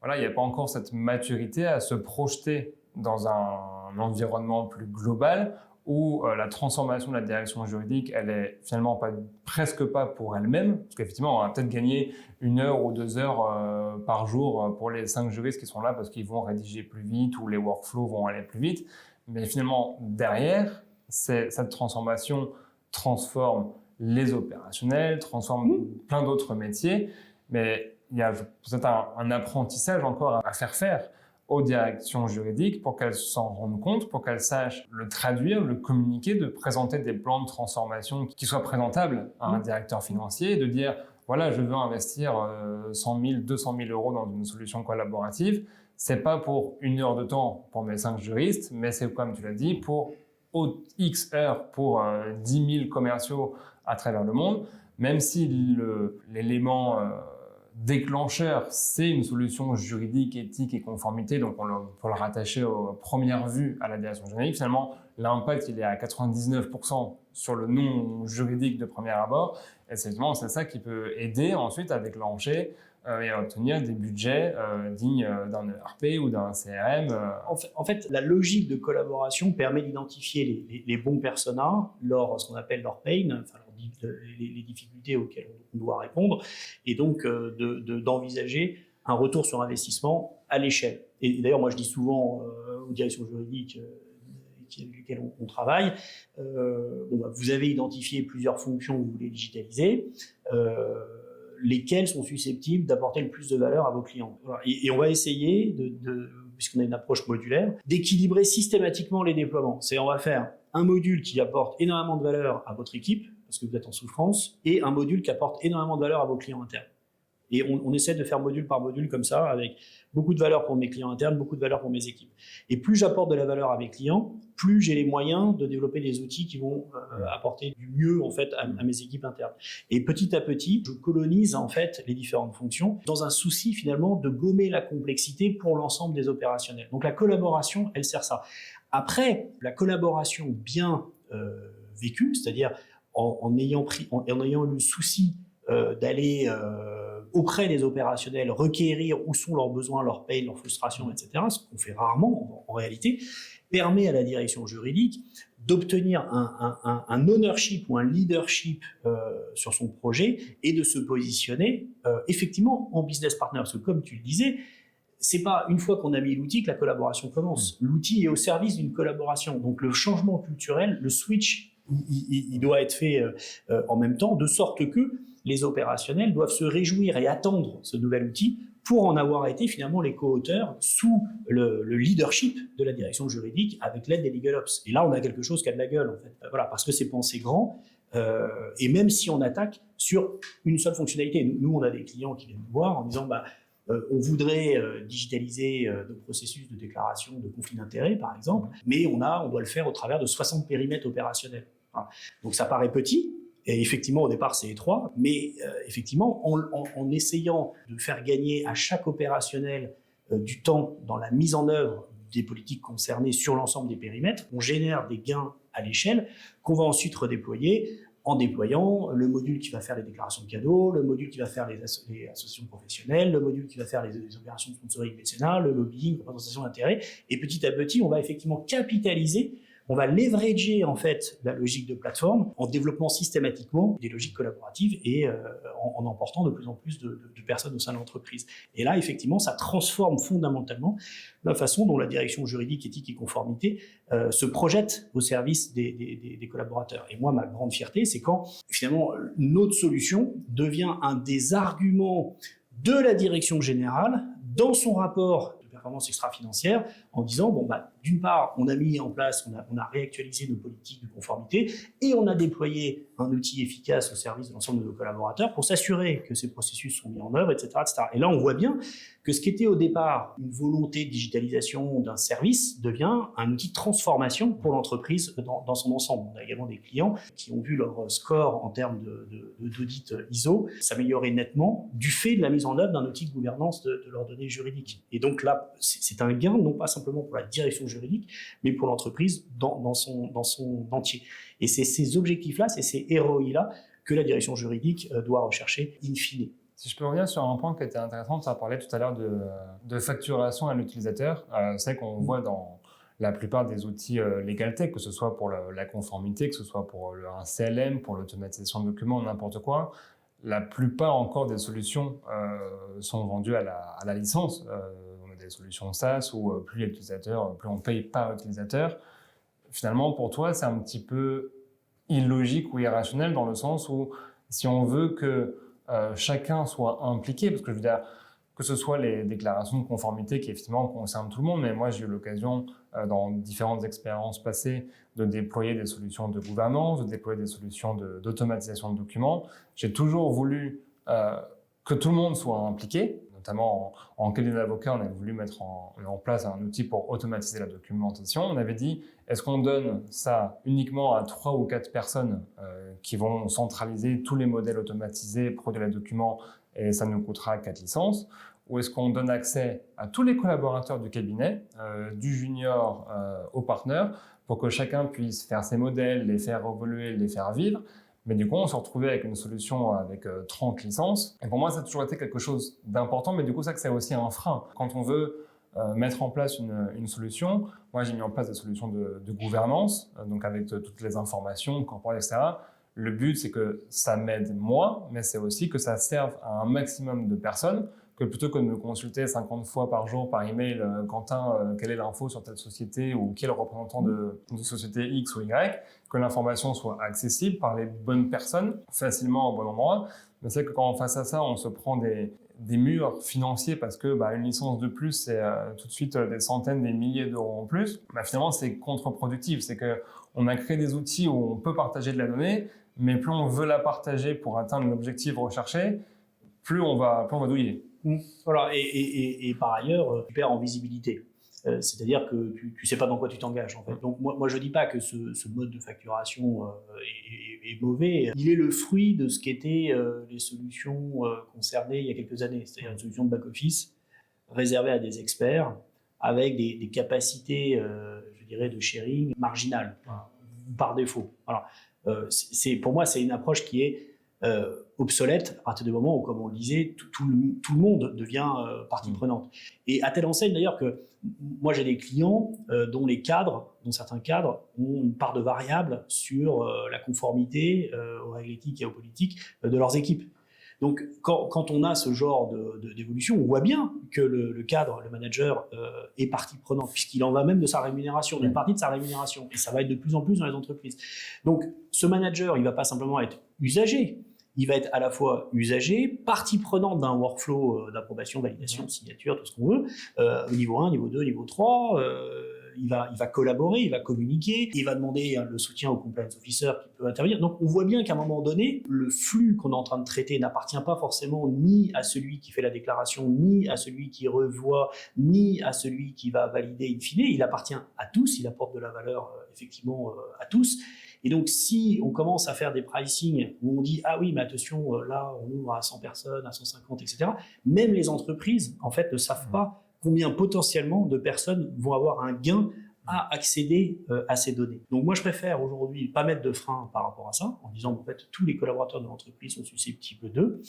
voilà, il n'y a pas encore cette maturité à se projeter dans un environnement plus global où la transformation de la direction juridique, elle est finalement presque pas pour elle-même, parce qu'effectivement, on va peut-être gagner 1 heure ou 2 heures par jour pour les 5 juristes qui sont là parce qu'ils vont rédiger plus vite ou les workflows vont aller plus vite. Mais finalement, derrière, cette transformation transforme les opérationnels, transforme plein d'autres métiers, mais il y a peut-être un apprentissage encore à faire aux directions juridiques pour qu'elles s'en rendent compte, pour qu'elles sachent le traduire, le communiquer, de présenter des plans de transformation qui soient présentables à un directeur financier et de dire voilà, je veux investir 100 000, 200 000 euros dans une solution collaborative. C'est pas pour 1 heure de temps pour mes 5 juristes, mais c'est, comme tu l'as dit, pour X heures pour 10 000 commerciaux à travers le monde, même si l'élément déclencheur, c'est une solution juridique, éthique et conformité, donc pour le rattacher aux premières vues à la direction juridique, finalement, l'impact, il est à 99% sur le non juridique de premier abord, et c'est ça qui peut aider ensuite à déclencher et à obtenir des budgets dignes d'un ERP ou d'un CRM. En fait, la logique de collaboration permet d'identifier les bons personas, ce qu'on appelle leur pain, enfin, les difficultés auxquelles on doit répondre, et donc d'envisager un retour sur investissement à l'échelle. Et d'ailleurs, moi je dis souvent aux directions juridiques avec lesquelles on travaille, vous avez identifié plusieurs fonctions que vous voulez digitaliser, lesquelles sont susceptibles d'apporter le plus de valeur à vos clients. Voilà. Et on va essayer, puisqu'on a une approche modulaire, d'équilibrer systématiquement les déploiements. On va faire un module qui apporte énormément de valeur à votre équipe, parce que vous êtes en souffrance, et un module qui apporte énormément de valeur à vos clients internes. Et on essaie de faire module par module comme ça, avec beaucoup de valeur pour mes clients internes, beaucoup de valeur pour mes équipes. Et plus j'apporte de la valeur à mes clients, plus j'ai les moyens de développer des outils qui vont apporter du mieux en fait à mes équipes internes. Et petit à petit, je colonise en fait les différentes fonctions dans un souci finalement de gommer la complexité pour l'ensemble des opérationnels. Donc la collaboration, elle sert ça. Après, la collaboration bien vécue, c'est-à-dire en ayant eu le souci d'aller auprès des opérationnels, requérir où sont leurs besoins, leurs payes, leurs frustrations, etc., ce qu'on fait rarement en réalité, permet à la direction juridique d'obtenir un ownership ou un leadership sur son projet et de se positionner effectivement en business partner. Parce que comme tu le disais, c'est pas une fois qu'on a mis l'outil que la collaboration commence. L'outil est au service d'une collaboration. Donc le changement culturel, le switch, il doit être fait en même temps, de sorte que les opérationnels doivent se réjouir et attendre ce nouvel outil pour en avoir été finalement les co-auteurs sous le leadership de la direction juridique avec l'aide des Legal Ops. Et là, on a quelque chose qui a de la gueule, en fait. Voilà, parce que c'est pensé grand, et même si on attaque sur une seule fonctionnalité. Nous, on a des clients qui viennent nous voir en disant on voudrait digitaliser nos processus de déclaration de conflit d'intérêts, par exemple, mais on doit le faire au travers de 60 périmètres opérationnels. Voilà. Donc ça paraît petit, et effectivement au départ c'est étroit, mais effectivement en essayant de faire gagner à chaque opérationnel du temps dans la mise en œuvre des politiques concernées sur l'ensemble des périmètres, on génère des gains à l'échelle qu'on va ensuite redéployer en déployant le module qui va faire les déclarations de cadeaux, le module qui va faire les associations professionnelles, le module qui va faire les opérations de sponsoring mécénat, le lobbying, représentation d'intérêts. Et petit à petit, on va effectivement capitaliser, on va leverager en fait la logique de plateforme en développant systématiquement des logiques collaboratives et en emportant de plus en plus de personnes au sein de l'entreprise. Et là, effectivement, ça transforme fondamentalement la façon dont la direction juridique, éthique et conformité se projette au service des collaborateurs. Et moi, ma grande fierté, c'est quand finalement notre solution devient un des arguments de la direction générale dans son rapport de performance extra-financière en disant, d'une part, on a mis en place, on a réactualisé nos politiques de conformité et on a déployé un outil efficace au service de l'ensemble de nos collaborateurs pour s'assurer que ces processus sont mis en œuvre, etc., etc. Et là, on voit bien que ce qui était au départ une volonté de digitalisation d'un service devient un outil de transformation pour l'entreprise dans son ensemble. On a également des clients qui ont vu leur score en termes d'audit ISO s'améliorer nettement du fait de la mise en œuvre d'un outil de gouvernance de leurs données juridiques. Et donc là, c'est un gain, non pas simplement pour la direction juridique, mais pour l'entreprise dans son entier. Et c'est ces objectifs-là, c'est ces ROI-là que la direction juridique doit rechercher in fine. Si je peux revenir sur un point qui était intéressant, tu as parlé tout à l'heure de facturation à l'utilisateur. C'est qu'on voit dans la plupart des outils LegalTech, que ce soit pour la conformité, que ce soit pour un CLM, pour l'automatisation de documents, n'importe quoi, la plupart encore des solutions sont vendues à la licence. On a des solutions SaaS où plus l'utilisateur, plus on paye par utilisateur. Finalement, pour toi, c'est un petit peu illogique ou irrationnel dans le sens où si on veut que chacun soit impliqué, parce que je veux dire, que ce soit les déclarations de conformité qui effectivement concernent tout le monde, mais moi j'ai eu l'occasion dans différentes expériences passées de déployer des solutions de gouvernance, de déployer des solutions d'automatisation de documents. J'ai toujours voulu que tout le monde soit impliqué. Notamment en cabinet d'avocat, on a voulu mettre en place un outil pour automatiser la documentation. On avait dit, est-ce qu'on donne ça uniquement à 3 ou 4 personnes qui vont centraliser tous les modèles automatisés, produire les documents, et ça nous coûtera 4 licences? Ou est-ce qu'on donne accès à tous les collaborateurs du cabinet, du junior au partenaire, pour que chacun puisse faire ses modèles, les faire évoluer, les faire vivre? Mais du coup, on se retrouvait avec une solution avec 30 licences. Et pour moi, ça a toujours été quelque chose d'important, mais du coup, ça c'est aussi un frein. Quand on veut mettre en place une solution, moi j'ai mis en place des solutions de gouvernance, donc avec toutes les informations corporelles, etc. Le but, c'est que ça m'aide moi, mais c'est aussi que ça serve à un maximum de personnes, que plutôt que de me consulter 50 fois par jour par email, Quentin, quelle est l'info sur telle société ou qui est le représentant de société X ou Y, que l'information soit accessible par les bonnes personnes, facilement au bon endroit. Mais c'est que quand face à ça, on se prend des murs financiers parce que une licence de plus, c'est tout de suite des centaines, des milliers d'euros en plus, finalement, c'est contre-productif. C'est qu'on a créé des outils où on peut partager de la donnée, mais plus on veut la partager pour atteindre l'objectif recherché, plus on va douiller. Voilà, et par ailleurs, tu perds en visibilité. C'est-à-dire que tu ne sais pas dans quoi tu t'engages, en fait. Donc moi je ne dis pas que ce mode de facturation est mauvais. Il est le fruit de ce qu'étaient les solutions concernées il y a quelques années, c'est-à-dire une solution de back-office réservée à des experts avec des capacités, je dirais, de sharing marginales, par défaut. Alors, pour moi, c'est une approche qui est obsolète à partir du moment où, comme on le disait, tout le monde devient partie prenante. Et à telle enseigne d'ailleurs que moi j'ai des clients dont certains cadres ont une part de variable sur la conformité aux règles éthiques et aux politiques de leurs équipes. Donc quand on a ce genre d'évolution, on voit bien que le cadre, le manager est partie prenante, puisqu'il en va même de sa rémunération, d'une partie de sa rémunération, et ça va être de plus en plus dans les entreprises. Donc ce manager, il ne va pas simplement être usager, il va être à la fois usager, partie prenante d'un workflow d'approbation, validation, signature, tout ce qu'on veut, au niveau 1, niveau 2, niveau 3, il va collaborer, il va communiquer, il va demander le soutien au compliance officer qui peut intervenir. Donc on voit bien qu'à un moment donné, le flux qu'on est en train de traiter n'appartient pas forcément ni à celui qui fait la déclaration, ni à celui qui revoit, ni à celui qui va valider in fine. Il appartient à tous, il apporte de la valeur effectivement à tous. Et donc, si on commence à faire des pricing où on dit « Ah oui, mais attention, là, on ouvre à 100 personnes, à 150, etc. » Même les entreprises, en fait, ne savent pas combien potentiellement de personnes vont avoir un gain à accéder à ces données. Donc moi, je préfère aujourd'hui pas mettre de frein par rapport à ça, en disant en fait tous les collaborateurs de l'entreprise sont susceptibles d'eux,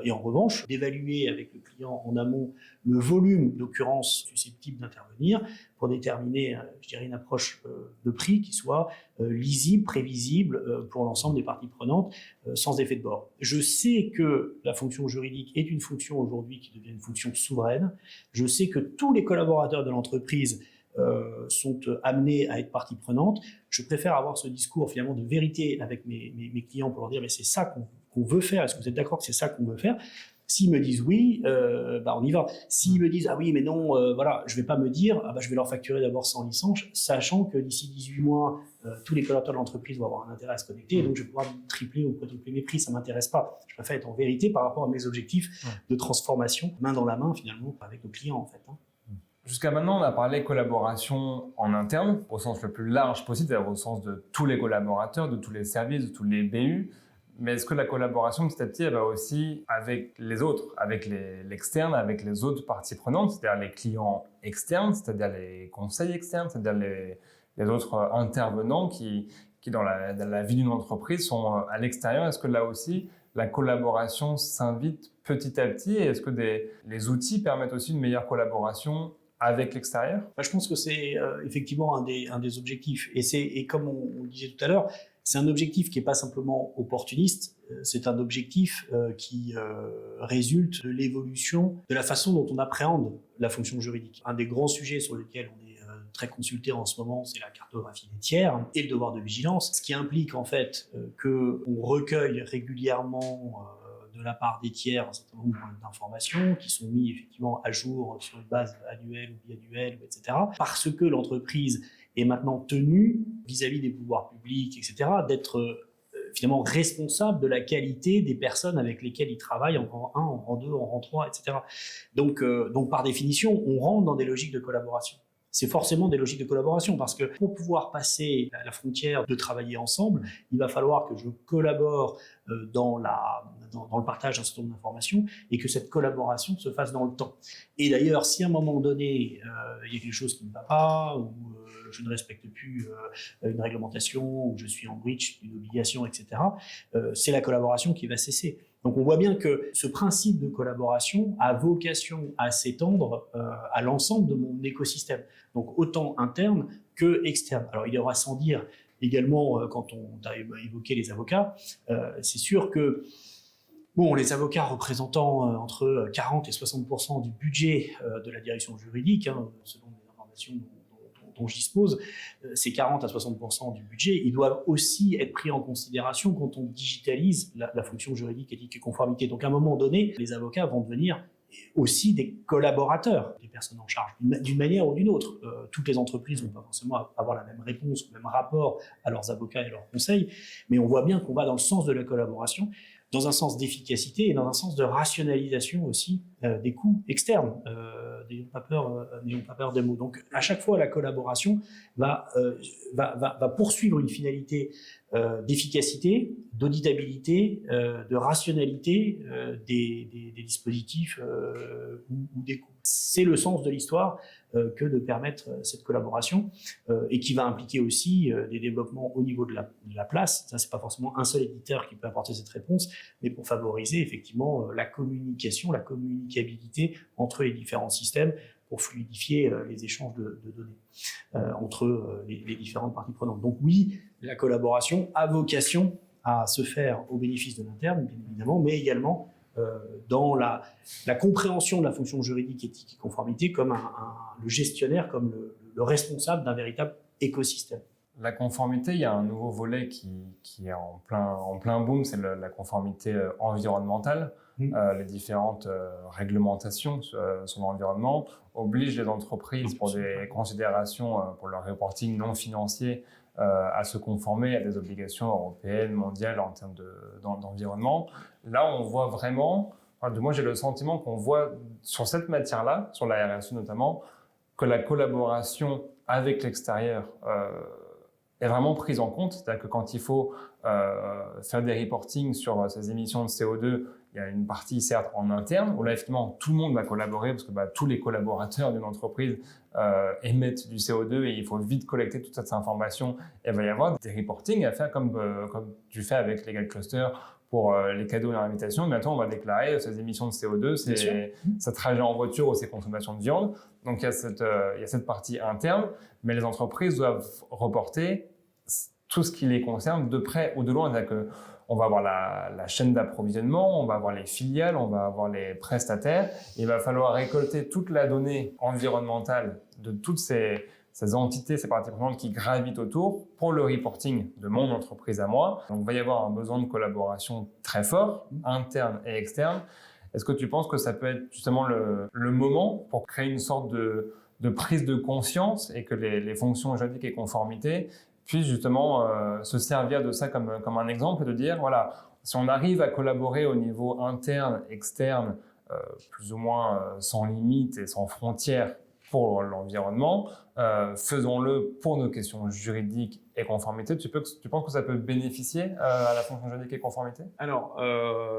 et en revanche, d'évaluer avec le client en amont le volume d'occurrences susceptibles d'intervenir pour déterminer, je dirais, une approche de prix qui soit lisible, prévisible pour l'ensemble des parties prenantes, sans effet de bord. Je sais que la fonction juridique est une fonction aujourd'hui qui devient une fonction souveraine. Je sais que tous les collaborateurs de l'entreprise sont amenés à être partie prenante. Je préfère avoir ce discours finalement de vérité avec mes clients pour leur dire mais c'est ça qu'on veut faire, est-ce que vous êtes d'accord que c'est ça qu'on veut faire? S'ils me disent oui, on y va. S'ils me disent ah oui mais non, voilà, je vais pas me dire je vais leur facturer d'abord sans licence, sachant que d'ici 18 mois tous les collaborateurs de l'entreprise vont avoir un intérêt à se connecter et donc je vais pouvoir tripler ou quadrupler mes prix, ça m'intéresse pas. Je préfère être en vérité par rapport à mes objectifs de transformation main dans la main finalement avec nos clients en fait. Jusqu'à maintenant, on a parlé collaboration en interne, au sens le plus large possible, c'est-à-dire au sens de tous les collaborateurs, de tous les services, de tous les BU. Mais est-ce que la collaboration, petit à petit, elle va aussi avec les autres, avec l'externe, avec les autres parties prenantes, c'est-à-dire les clients externes, c'est-à-dire les conseils externes, c'est-à-dire les autres intervenants qui dans la vie d'une entreprise, sont à l'extérieur? Est-ce que là aussi, la collaboration s'invite petit à petit? Et est-ce que les outils permettent aussi une meilleure collaboration avec l'extérieur? Je pense que c'est effectivement un des objectifs. Et comme on disait tout à l'heure, c'est un objectif qui n'est pas simplement opportuniste, c'est un objectif qui résulte de l'évolution de la façon dont on appréhende la fonction juridique. Un des grands sujets sur lesquels on est très consulté en ce moment, c'est la cartographie des tiers et le devoir de vigilance, ce qui implique en fait qu'on recueille régulièrement de la part des tiers un certain nombre d'informations qui sont mis effectivement à jour sur une base annuelle ou biannuelle, etc. Parce que l'entreprise est maintenant tenue vis-à-vis des pouvoirs publics, etc., d'être finalement responsable de la qualité des personnes avec lesquelles ils travaillent en rang 1, en rang 2, en rang 3, etc. Donc par définition, on rentre dans des logiques de collaboration. C'est forcément des logiques de collaboration parce que pour pouvoir passer la frontière de travailler ensemble, il va falloir que je collabore dans le partage d'un certain nombre d'informations et que cette collaboration se fasse dans le temps. Et d'ailleurs, si à un moment donné, il y a quelque chose qui ne va pas, ou je ne respecte plus une réglementation, ou je suis en breach d'une obligation, etc., c'est la collaboration qui va cesser. Donc on voit bien que ce principe de collaboration a vocation à s'étendre à l'ensemble de mon écosystème, donc autant interne que externe. Alors il y aura sans dire également, quand on a évoqué les avocats, c'est sûr que les avocats représentant entre 40 et 60% du budget de la direction juridique, selon les informations dont je dispose, ces 40 à 60% du budget, ils doivent aussi être pris en considération quand on digitalise la fonction juridique, éthique et conformité. Donc à un moment donné, les avocats vont devenir aussi des collaborateurs des personnes en charge, d'une manière ou d'une autre. Toutes les entreprises ne vont pas forcément avoir la même réponse, le même rapport à leurs avocats et leurs conseils, mais on voit bien qu'on va dans le sens de la collaboration, dans un sens d'efficacité et dans un sens de rationalisation aussi des coûts externes. N'ayons pas peur des mots. Donc, à chaque fois, la collaboration va poursuivre une finalité d'efficacité, d'auditabilité, de rationalité des dispositifs ou des coûts. C'est le sens de l'histoire que de permettre cette collaboration et qui va impliquer aussi des développements au niveau de la place. Ça, c'est pas forcément un seul éditeur qui peut apporter cette réponse, mais pour favoriser effectivement la communication, la communicabilité entre les différents systèmes pour fluidifier les échanges de données entre les différentes parties prenantes. Donc oui, la collaboration a vocation à se faire au bénéfice de l'interne, bien évidemment, mais également dans la compréhension de la fonction juridique, éthique et conformité comme le gestionnaire, comme le responsable d'un véritable écosystème. La conformité, il y a un nouveau volet qui est en plein boom, c'est la conformité environnementale. Les différentes réglementations sur l'environnement obligent les entreprises pour des considérations pour leur reporting non financier à se conformer à des obligations européennes, mondiales en termes d'environnement. Là, on voit vraiment, moi j'ai le sentiment qu'on voit sur cette matière-là, sur la RSE notamment, que la collaboration avec l'extérieur est vraiment prise en compte. C'est-à-dire que quand il faut faire des reportings sur ces émissions de CO2, il y a une partie certes en interne, où là effectivement tout le monde va collaborer parce que tous les collaborateurs d'une entreprise émettent du CO2 et il faut vite collecter toute cette information. Et il va y avoir des reportings à faire comme tu fais avec Legal Cluster pour les cadeaux et l'invitation. Bientôt on va déclarer ses émissions de CO2, ses trajets en voiture ou ses consommations de viande. Donc il y a cette partie interne, mais les entreprises doivent reporter tout ce qui les concerne de près ou de loin. C'est-à-dire qu'on va avoir la chaîne d'approvisionnement, on va avoir les filiales, on va avoir les prestataires. Il va falloir récolter toute la donnée environnementale de toutes ces entités, ces parties prenantes qui gravitent autour pour le reporting de mon entreprise à moi. Donc il va y avoir un besoin de collaboration très fort, interne et externe. Est-ce que tu penses que ça peut être justement le moment pour créer une sorte de prise de conscience et que les fonctions juridiques et conformité puissent justement se servir de ça comme un exemple et de dire, voilà, si on arrive à collaborer au niveau interne, externe, plus ou moins sans limite et sans frontières pour l'environnement, faisons-le pour nos questions juridiques et conformité. Tu penses que ça peut bénéficier à la fonction juridique et conformité? Alors,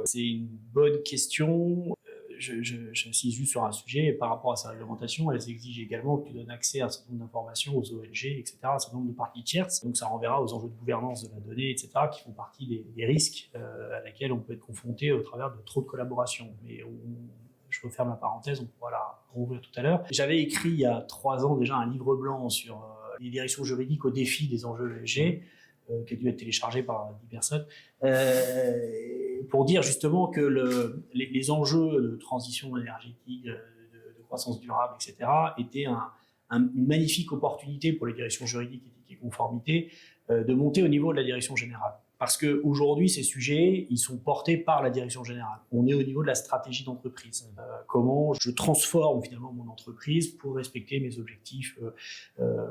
c'est une bonne question. J'insiste juste sur un sujet par rapport à sa réglementation. Elles exigent également que tu donnes accès à un certain nombre d'informations aux ONG, etc., un certain nombre de parties tierces. Donc ça renverra aux enjeux de gouvernance de la donnée, etc., qui font partie des risques à laquelle on peut être confronté au travers de trop de collaboration. Mais je referme la parenthèse, on pourra la rouvrir tout à l'heure. J'avais écrit il y a 3 ans déjà un livre blanc sur les directions juridiques au défi des enjeux ESG, qui a dû être téléchargé par 10 personnes, pour dire justement que les enjeux de transition énergétique, de croissance durable, etc., étaient une magnifique opportunité pour les directions juridiques, éthiques et conformité de monter au niveau de la direction générale. Parce qu'aujourd'hui, ces sujets, ils sont portés par la direction générale. On est au niveau de la stratégie d'entreprise. Comment je transforme finalement mon entreprise pour respecter mes objectifs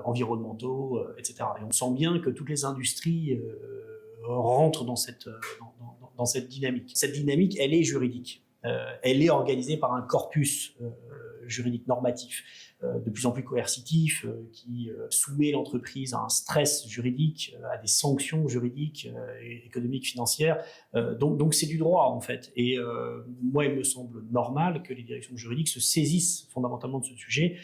environnementaux, etc. Et on sent bien que toutes les industries rentre dans cette dynamique. Cette dynamique, elle est juridique. Elle est organisée par un corpus juridique normatif de plus en plus coercitif, qui soumet l'entreprise à un stress juridique, à des sanctions juridiques, économiques, financières. Donc c'est du droit en fait. Et moi, il me semble normal que les directions juridiques se saisissent fondamentalement de ce sujet,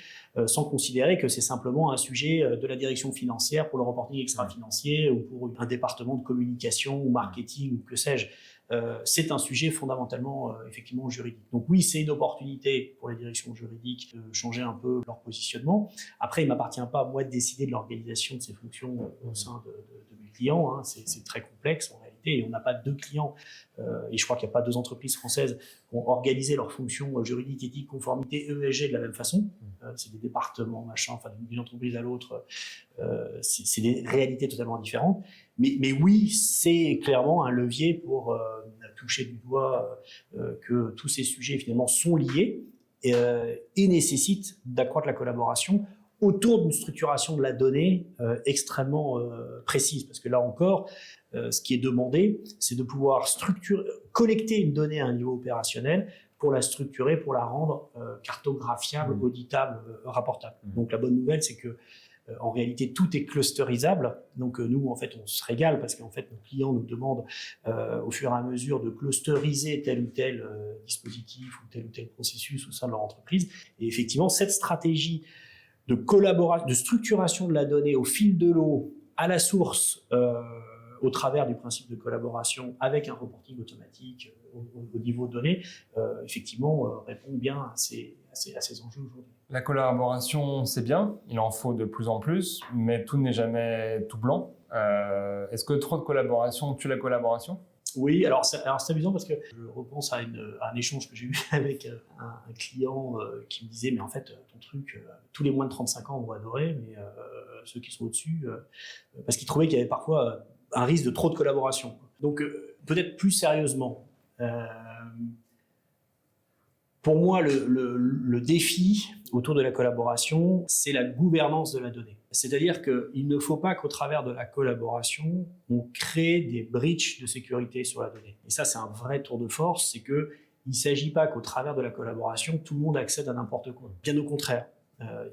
sans considérer que c'est simplement un sujet de la direction financière pour le reporting extra-financier ou pour un département de communication ou marketing ou que sais-je. C'est un sujet fondamentalement effectivement juridique. Donc oui, c'est une opportunité pour les directions juridiques de changer un peu leur positionnement. Après, il ne m'appartient pas, moi, de décider de l'organisation de ces fonctions au sein de mes clients. Hein. C'est très complexe en réalité, et on n'a pas deux clients. Et je crois qu'il n'y a pas deux entreprises françaises qui ont organisé leurs fonctions juridiques, éthiques, conformité, ESG de la même façon. C'est des départements, machin, enfin d'une entreprise à l'autre. C'est des réalités totalement différentes. Mais oui, c'est clairement un levier pour toucher du doigt que tous ces sujets finalement sont liés et nécessitent d'accroître la collaboration autour d'une structuration de la donnée extrêmement précise. Parce que là encore, ce qui est demandé, c'est de pouvoir collecter une donnée à un niveau opérationnel pour la structurer, pour la rendre cartographiable, auditable, rapportable. Donc la bonne nouvelle, c'est que en réalité, tout est clusterisable. Donc nous, en fait, on se régale parce qu'en fait, nos clients nous demandent au fur et à mesure de clusteriser tel ou tel dispositif ou tel processus au sein de leur entreprise. Et effectivement, cette stratégie de collaboration, de structuration de la donnée au fil de l'eau, à la source, au travers du principe de collaboration avec un reporting automatique au niveau de données, effectivement, répond bien à ces enjeux aujourd'hui. La collaboration, c'est bien, il en faut de plus en plus, mais tout n'est jamais tout blanc. Est-ce que trop de collaboration tue la collaboration ? Oui, alors c'est amusant parce que je repense à un échange que j'ai eu avec un client qui me disait « mais en fait, ton truc, tous les moins de 35 ans vont adorer, mais ceux qui sont au-dessus, parce qu'il trouvait qu'il y avait parfois un risque de trop de collaboration. » Donc peut-être plus sérieusement, pour moi, le défi autour de la collaboration, c'est la gouvernance de la donnée. C'est-à-dire qu'il ne faut pas qu'au travers de la collaboration, on crée des breaches de sécurité sur la donnée. Et ça, c'est un vrai tour de force, c'est qu'il ne s'agit pas qu'au travers de la collaboration, tout le monde accède à n'importe quoi. Bien au contraire,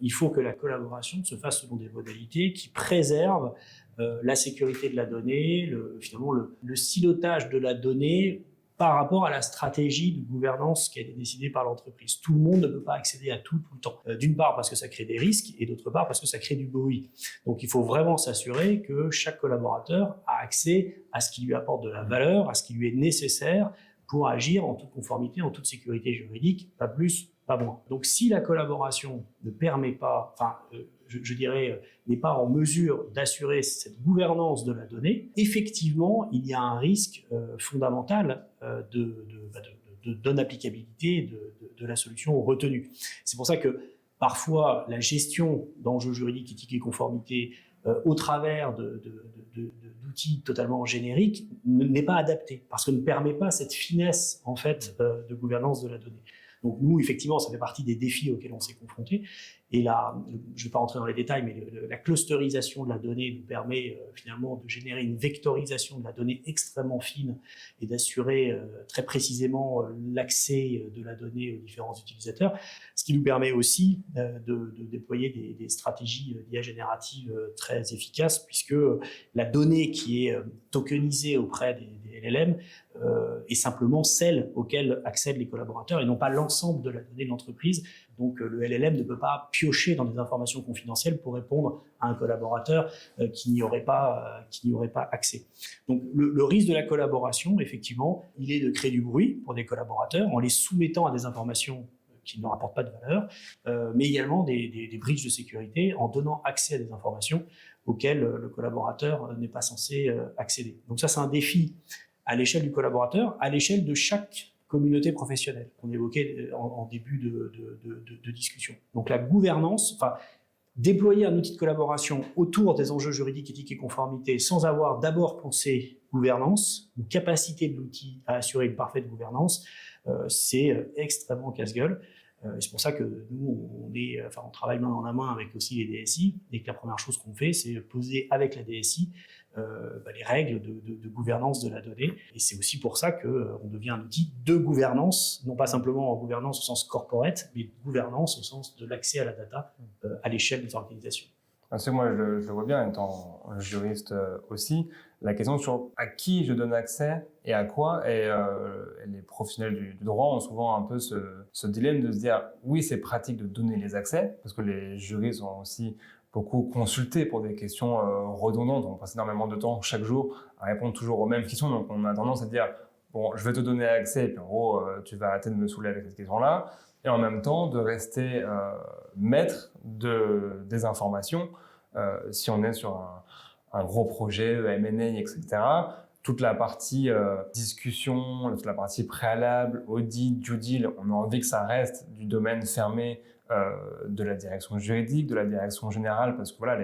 il faut que la collaboration se fasse selon des modalités qui préservent la sécurité de la donnée, finalement le silotage de la donnée par rapport à la stratégie de gouvernance qui a été décidée par l'entreprise. Tout le monde ne peut pas accéder à tout le temps. D'une part parce que ça crée des risques et d'autre part parce que ça crée du bruit. Donc il faut vraiment s'assurer que chaque collaborateur a accès à ce qui lui apporte de la valeur, à ce qui lui est nécessaire pour agir en toute conformité, en toute sécurité juridique, pas plus, pas moins. Donc si la collaboration ne permet pas, je dirais, n'est pas en mesure d'assurer cette gouvernance de la donnée, effectivement, il y a un risque fondamental de non-applicabilité de la solution retenue. C'est pour ça que parfois, la gestion d'enjeux juridiques, éthiques et conformité au travers d'outils totalement génériques n'est pas adaptée, parce que ne permet pas cette finesse en fait, de gouvernance de la donnée. Donc nous, effectivement, ça fait partie des défis auxquels on s'est confrontés. Et là, je ne vais pas rentrer dans les détails, mais la clusterisation de la donnée nous permet finalement de générer une vectorisation de la donnée extrêmement fine et d'assurer très précisément l'accès de la donnée aux différents utilisateurs, ce qui nous permet aussi de déployer des stratégies d'IA générative très efficaces, puisque la donnée qui est tokenisée auprès des LLM est simplement celle auxquelles accèdent les collaborateurs et non pas l'ensemble de la donnée de l'entreprise. Donc le LLM ne peut pas piocher dans des informations confidentielles pour répondre à un collaborateur qui n'y aurait pas accès. Donc le risque de la collaboration, effectivement, il est de créer du bruit pour des collaborateurs en les soumettant à des informations qui ne leur apportent pas de valeur, mais également des breaches de sécurité en donnant accès à des informations auxquelles le collaborateur n'est pas censé accéder. Donc ça, c'est un défi à l'échelle du collaborateur, à l'échelle de chaque communauté professionnelle qu'on évoquait en début de discussion. Donc la gouvernance, déployer un outil de collaboration autour des enjeux juridiques, éthiques et conformité sans avoir d'abord pensé gouvernance, une capacité de l'outil à assurer une parfaite gouvernance, c'est extrêmement casse-gueule. Et c'est pour ça que nous, on travaille main dans la main avec aussi les DSI, et que la première chose qu'on fait, c'est poser avec la DSI les règles de gouvernance de la donnée. Et c'est aussi pour ça qu'on devient un outil de gouvernance, non pas simplement en gouvernance au sens corporate, mais de gouvernance au sens de l'accès à la data à l'échelle des organisations. Parce que moi, je le vois bien, étant juriste aussi, la question sur à qui je donne accès et à quoi. Et les professionnels du droit ont souvent un peu ce dilemme de se dire oui, c'est pratique de donner les accès, parce que les juristes ont aussi beaucoup consulté pour des questions redondantes. On passe énormément de temps chaque jour à répondre toujours aux mêmes questions. Donc, on a tendance à dire bon, je vais te donner accès, et puis en gros, tu vas arrêter de me saouler avec cette question-là. Et en même temps, de rester maître des informations. Si on est sur un gros projet, M&A, etc., toute la partie discussion, toute la partie préalable, audit, due deal, on a envie que ça reste du domaine fermé de la direction juridique, de la direction générale, parce que voilà,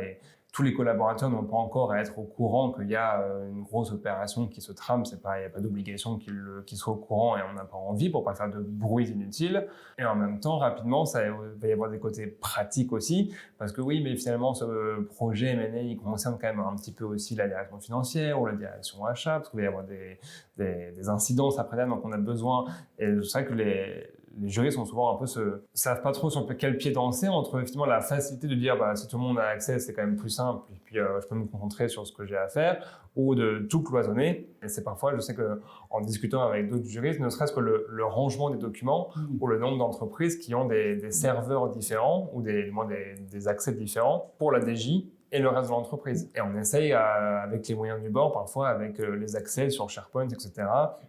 tous les collaborateurs n'ont pas encore à être au courant qu'il y a une grosse opération qui se trame. Il n'y a pas d'obligation qu'ils soient au courant, et on n'a pas envie pour ne pas faire de bruit inutile. Et en même temps, rapidement, ça va y avoir des côtés pratiques aussi, parce que oui, mais finalement, ce projet M&A, il concerne quand même un petit peu aussi la direction financière ou la direction achat, parce qu'il va y avoir des incidences après, donc on a besoin. Et c'est vrai que les juristes sont souvent un peu savent pas trop sur quel pied danser entre effectivement la facilité de dire si tout le monde a accès, c'est quand même plus simple, et puis je peux me concentrer sur ce que j'ai à faire, ou de tout cloisonner. Et c'est parfois, je sais qu'en discutant avec d'autres juristes, ne serait-ce que le rangement des documents ou le nombre d'entreprises qui ont des serveurs différents ou des accès différents pour la DJ et le reste de l'entreprise. Et on essaye, avec les moyens du bord, parfois avec les accès sur SharePoint, etc.,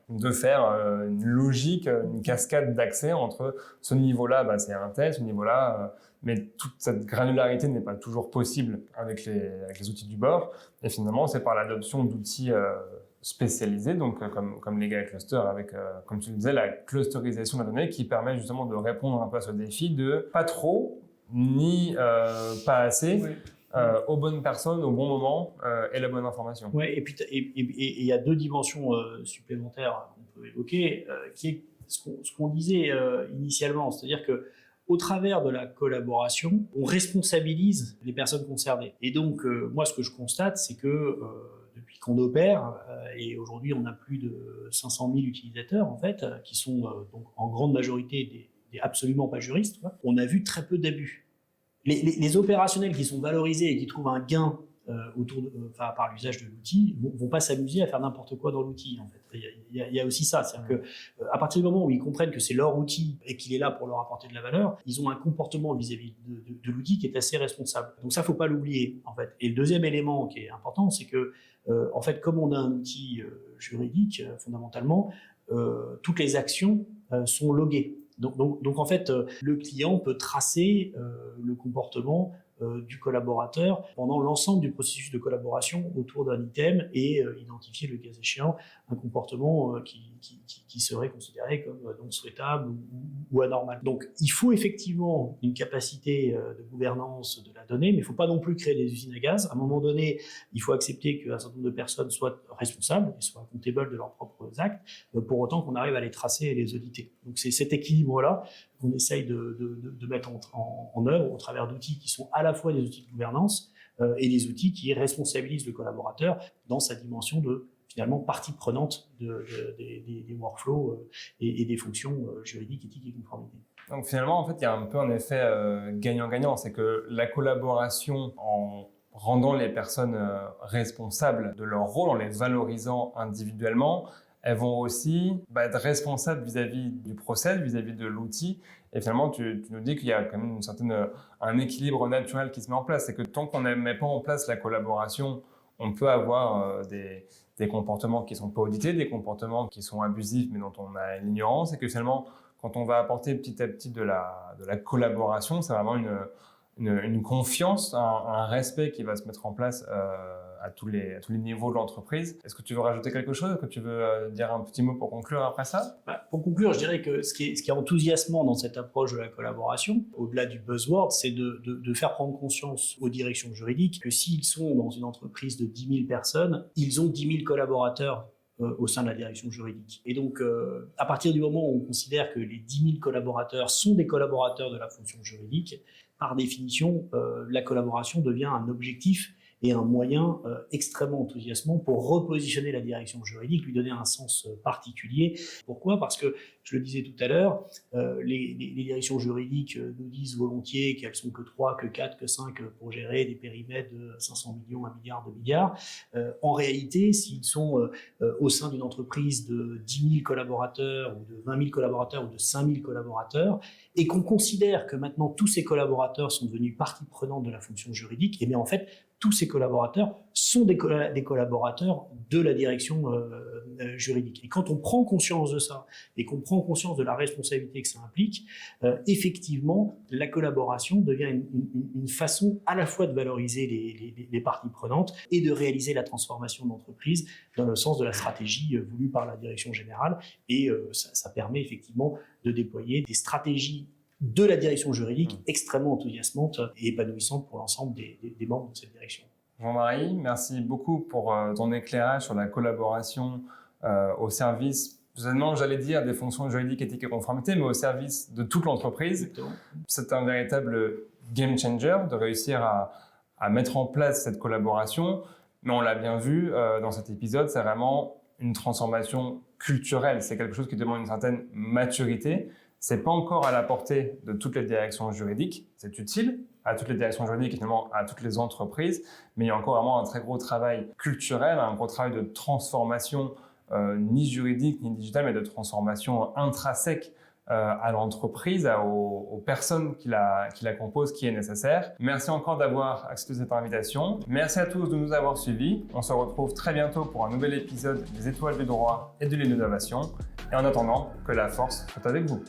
de faire une logique, une cascade d'accès entre ce niveau-là, c'est un tel, ce niveau-là, mais toute cette granularité n'est pas toujours possible avec les outils du bord. Et finalement, c'est par l'adoption d'outils spécialisés, donc comme Legal Cluster, avec, comme tu le disais, la clusterisation de la donnée qui permet justement de répondre un peu à ce défi de pas trop, ni pas assez, oui. Aux bonnes personnes, au bon moment et la bonne information. Oui, et puis il y a deux dimensions supplémentaires qu'on peut évoquer, qui est ce qu'on disait initialement, c'est-à-dire que au travers de la collaboration, on responsabilise les personnes concernées. Et donc, moi, ce que je constate, c'est que depuis qu'on opère, et aujourd'hui, on a plus de 500 000 utilisateurs, en fait, qui sont donc en grande majorité des absolument pas juristes, on a vu très peu d'abus. Les opérationnels qui sont valorisés et qui trouvent un gain par l'usage de l'outil vont pas s'amuser à faire n'importe quoi dans l'outil. En fait, il y a aussi ça, c'est-à-dire que à partir du moment où ils comprennent que c'est leur outil et qu'il est là pour leur apporter de la valeur, ils ont un comportement vis-à-vis de l'outil qui est assez responsable. Donc ça, faut pas l'oublier, en fait. Et le deuxième élément qui est important, c'est que en fait, comme on a un outil juridique, fondamentalement, toutes les actions sont loguées. Donc en fait, le client peut tracer le comportement du collaborateur pendant l'ensemble du processus de collaboration autour d'un item et identifier, le cas échéant, un comportement qui serait considéré comme non souhaitable ou anormal. Donc il faut effectivement une capacité de gouvernance de la donnée, mais il ne faut pas non plus créer des usines à gaz. À un moment donné, il faut accepter qu'un certain nombre de personnes soient responsables et soient comptables de leurs propres actes, pour autant qu'on arrive à les tracer et les auditer. Donc c'est cet équilibre-là qu'on essaye de mettre en œuvre au travers d'outils qui sont à la fois des outils de gouvernance et des outils qui responsabilisent le collaborateur dans sa dimension de finalement partie prenante des workflows et des fonctions juridiques, éthiques et conformité. Donc finalement, en fait, il y a un peu un effet gagnant-gagnant, c'est que la collaboration en rendant les personnes responsables de leur rôle, en les valorisant individuellement, elles vont aussi être responsables vis-à-vis du process, vis-à-vis de l'outil. Et finalement, tu nous dis qu'il y a quand même un équilibre naturel qui se met en place. C'est que tant qu'on ne met pas en place la collaboration, on peut avoir des comportements qui ne sont pas audités, des comportements qui sont abusifs mais dont on a l'ignorance. Et que finalement, quand on va apporter petit à petit de la collaboration, c'est vraiment une confiance, un respect qui va se mettre en place à tous les niveaux de l'entreprise. Est-ce que tu veux rajouter quelque chose? Est-ce que tu veux dire un petit mot pour conclure après ça? Pour conclure, je dirais que ce qui est enthousiasmant dans cette approche de la collaboration, au-delà du buzzword, c'est de faire prendre conscience aux directions juridiques que s'ils sont dans une entreprise de 10 000 personnes, ils ont 10 000 collaborateurs au sein de la direction juridique. Et donc, à partir du moment où on considère que les 10 000 collaborateurs sont des collaborateurs de la fonction juridique, par définition, la collaboration devient un objectif et un moyen extrêmement enthousiasmant pour repositionner la direction juridique, lui donner un sens particulier. Pourquoi ? Parce que, je le disais tout à l'heure, les directions juridiques nous disent volontiers qu'elles sont que 3, que 4, que 5 pour gérer des périmètres de 500 millions, 1 milliard, 2 milliards. En réalité, s'ils sont au sein d'une entreprise de 10 000 collaborateurs ou de 20 000 collaborateurs ou de 5 000 collaborateurs, et qu'on considère que maintenant tous ces collaborateurs sont devenus partie prenante de la fonction juridique, et bien en fait, tous ces collaborateurs sont des collaborateurs de la direction juridique. Et quand on prend conscience de ça et qu'on prend conscience de la responsabilité que ça implique, effectivement, la collaboration devient une façon à la fois de valoriser les parties prenantes et de réaliser la transformation de l'entreprise dans le sens de la stratégie voulue par la direction générale. Et ça permet effectivement de déployer des stratégies de la direction juridique extrêmement enthousiasmante et épanouissante pour l'ensemble des membres de cette direction. Jean-Marie, merci beaucoup pour ton éclairage sur la collaboration au service, non, j'allais dire des fonctions juridiques, éthiques et conformité, mais au service de toute l'entreprise. Exactement. C'est un véritable game changer de réussir à mettre en place cette collaboration. Mais on l'a bien vu dans cet épisode, c'est vraiment une transformation culturelle. C'est quelque chose qui demande une certaine maturité. C'est pas encore à la portée de toutes les directions juridiques. C'est utile à toutes les directions juridiques et finalement à toutes les entreprises, mais il y a encore vraiment un très gros travail culturel, un gros travail de transformation ni juridique ni digitale, mais de transformation intrinsèque à l'entreprise, aux personnes qui la composent, qui est nécessaire. Merci encore d'avoir accepté cette invitation. Merci à tous de nous avoir suivis. On se retrouve très bientôt pour un nouvel épisode des Étoiles du droit et de l'innovation. Et en attendant, que la force soit avec vous.